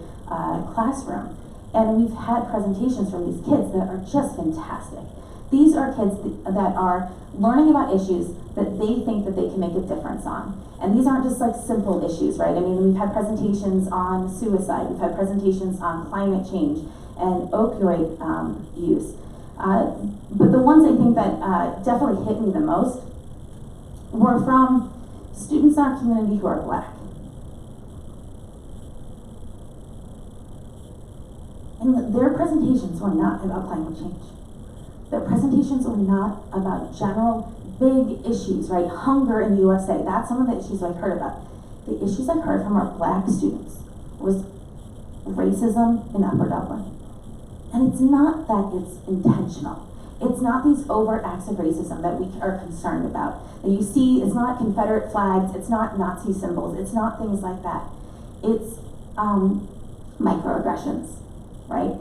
classroom. And we've had presentations from these kids that are just fantastic. These are kids that are learning about issues that they think that they can make a difference on. And these aren't just like simple issues, right? I mean, we've had presentations on suicide, we've had presentations on climate change and opioid use. But the ones I think that definitely hit me the most were from students in our community who are Black. And their presentations were not about climate change. Their presentations were not about general big issues, right? Hunger in the USA, that's some of the issues I heard about. The issues I heard from our Black students was racism in Upper Dublin. And it's not that it's intentional. It's not these overt acts of racism that we are concerned about. That you see, it's not Confederate flags, it's not Nazi symbols, it's not things like that. It's microaggressions, right?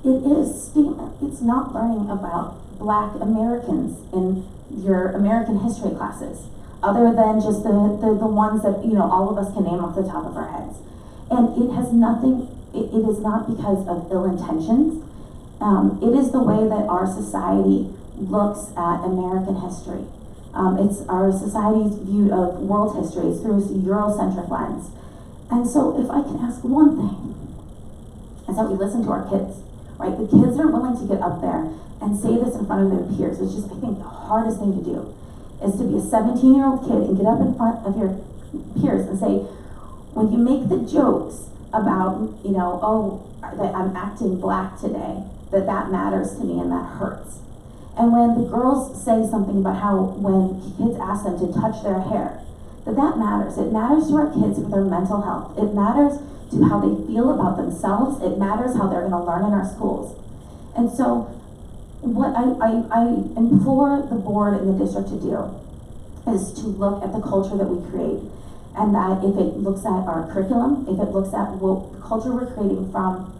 It is statement. It's not learning about Black Americans in your American history classes, other than just the ones that, all of us can name off the top of our heads. And it has nothing, it is not because of ill intentions. It is the way that our society looks at American history. It's our society's view of world history through a Eurocentric lens. And so if I can ask one thing, is that we listen to our kids, right? The kids are willing to get up there and say this in front of their peers, which is, I think, the hardest thing to do, is to be a 17-year-old kid and get up in front of your peers and say, when you make the jokes about, that I'm acting Black today, that matters to me and that hurts. And when the girls say something about how when kids ask them to touch their hair, that matters. It matters to our kids for their mental health. It matters to how they feel about themselves. It matters how they're gonna learn in our schools. And so what I implore the board and the district to do is to look at the culture that we create. And that if it looks at our curriculum, if it looks at what culture we're creating from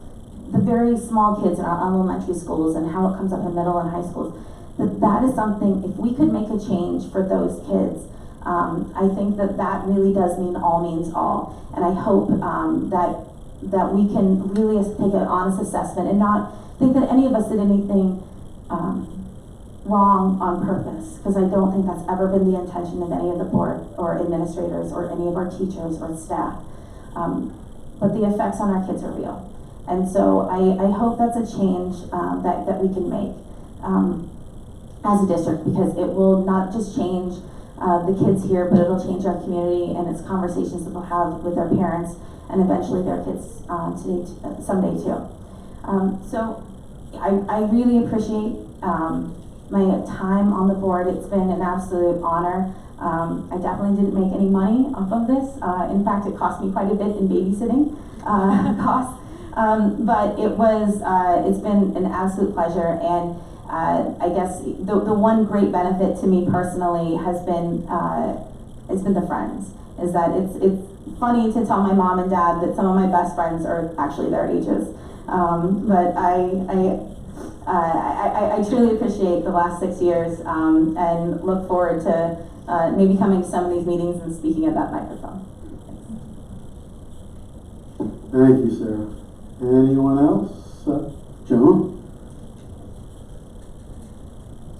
the very small kids in our elementary schools and how it comes up in middle and high schools, that is something, if we could make a change for those kids, I think that really does mean all means all. And I hope that we can really take an honest assessment and not think that any of us did anything wrong on purpose, because I don't think that's ever been the intention of any of the board or administrators or any of our teachers or staff. But the effects on our kids are real. And so I hope that's a change that we can make as a district, because it will not just change the kids here, but it'll change our community and its conversations that they'll have with their parents and eventually their kids someday too. So I really appreciate my time on the board. It's been an absolute honor. I definitely didn't make any money off of this. In fact, it cost me quite a bit in babysitting costs. But it's been an absolute pleasure, and I guess the one great benefit to me personally has been the friends. Is that it's funny to tell my mom and dad that some of my best friends are actually their ages. But I truly appreciate the last 6 years and look forward to maybe coming to some of these meetings and speaking at that microphone. Thank you, Sarah. Anyone else? Joan?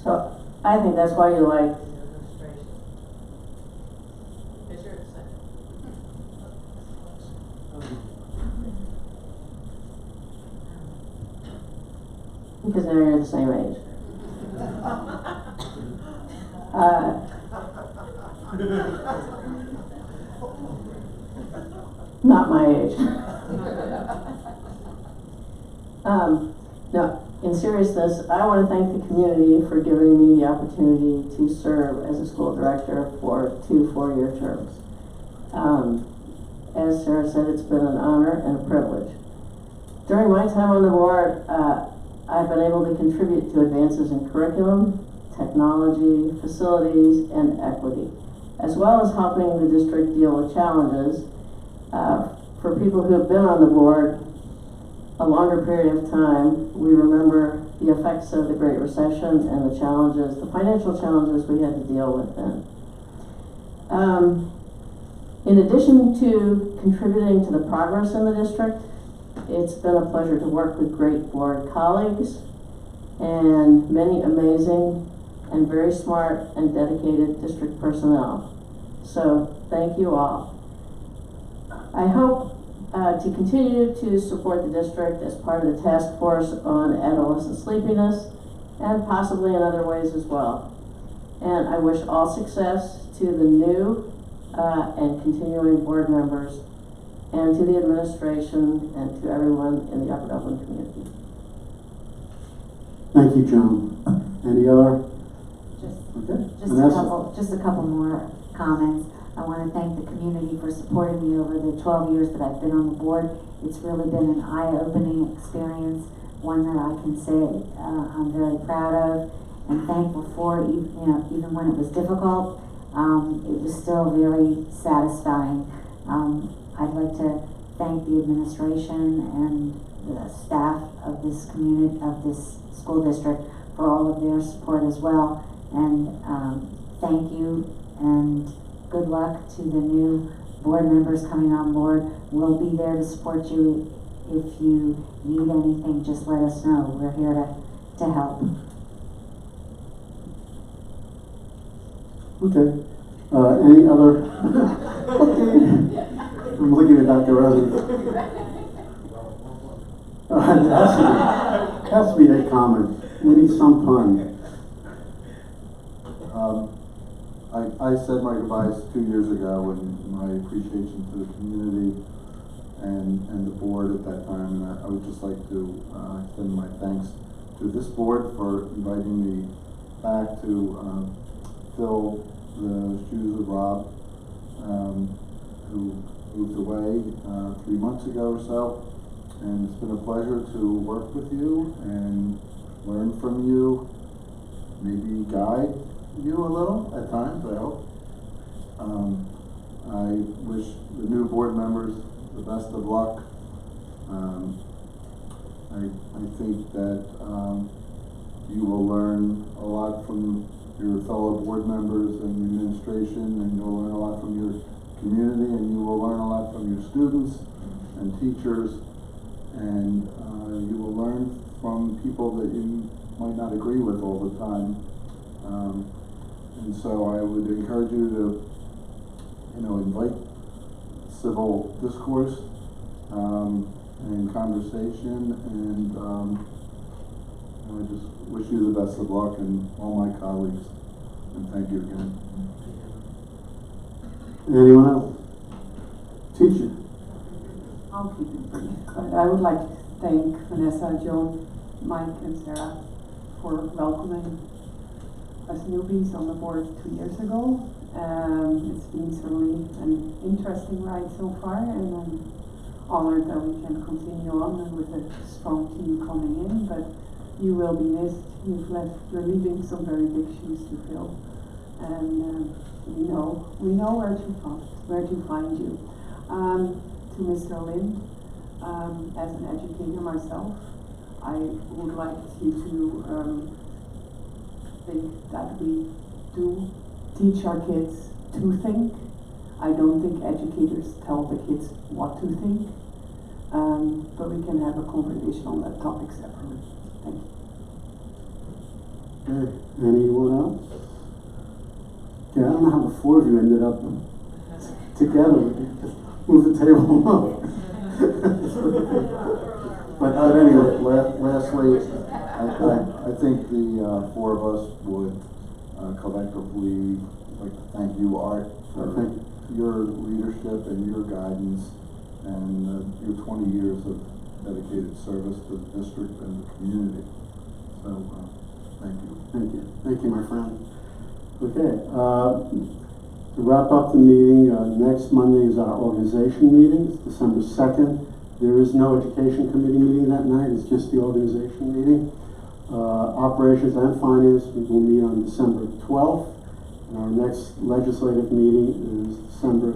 So I think that's why you like because now you're the same age. Not my age. No, in seriousness, I want to thank the community for giving me the opportunity to serve as a school director for 2 4-year terms. As Sarah said, it's been an honor and a privilege. During my time on the board, I've been able to contribute to advances in curriculum, technology, facilities, and equity, as well as helping the district deal with challenges. For people who have been on the board a longer period of time, we remember the effects of the Great Recession and the challenges, the financial challenges we had to deal with then. In addition to contributing to the progress in the district, it's been a pleasure to work with great board colleagues and many amazing and very smart and dedicated district personnel. So thank you all. I hope to continue to support the district as part of the task force on adolescent sleepiness and possibly in other ways as well. And I wish all success to the new and continuing board members and to the administration and to everyone in the Upper Dublin community. Thank you, Joan. Any other? Okay. Just a couple more comments. I want to thank the community for supporting me over the 12 years that I've been on the board. It's really been an eye-opening experience, one that I can say I'm very proud of and thankful for. Even when it was difficult, it was still very satisfying. I'd like to thank the administration and the staff of this community, of this school district, for all of their support as well. And thank you and good luck to the new board members coming on board. We'll be there to support you. If you need anything, just let us know. We're here to help. Okay. Any other? I'm looking at Dr. Rosen. It has to be a comment. We need some fun. I said my goodbyes 2 years ago, and my appreciation to the community and the board at that time, and I would just like to extend my thanks to this board for inviting me back to fill the shoes of Rob, who moved away 3 months ago or so, and it's been a pleasure to work with you and learn from you, maybe guide you a little at times, I hope. I wish the new board members the best of luck. I think that you will learn a lot from your fellow board members and the administration, and you'll learn a lot from your community, and you will learn a lot from your students and teachers, and you will learn from people that you might not agree with all the time. And so I would encourage you to, invite civil discourse and conversation, and I just wish you the best of luck and all my colleagues, and thank you again. Anyone else? Teacher. I'll keep it brief, but I would like to thank Vanessa, Joan, Mike, and Sarah for welcoming us newbies on the board 2 years ago. It's been certainly an interesting ride so far, and I'm honored that we can continue on with a strong team coming in, but you will be missed. You're leaving some very big shoes to fill, and we know where to find you. To Mr. Lynn, as an educator myself, I would like you to think that we do teach our kids to think. I don't think educators tell the kids what to think, but we can have a conversation on that topic separately. Thank you. Okay. Anyone else? Okay, I don't know how the 4 of you ended up together. Just move the table up. but anyway, Lastly, I think the 4 of us would collectively like to thank you, Art, for your leadership and your guidance and your 20 years of dedicated service to the district and the community. So, thank you. Thank you. Thank you, my friend. Okay, to wrap up the meeting, next Monday is our organization meeting, it's December 2nd. There is no education committee meeting that night, it's just the organization meeting. Operations and finance, we will meet on December 12th. And our next legislative meeting is December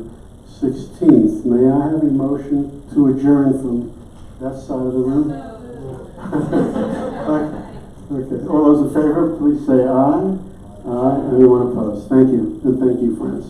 16th. May I have a motion to adjourn from that side of the room? Okay, all those in favor, please say aye. Aye. Anyone opposed? Thank you, and thank you, friends.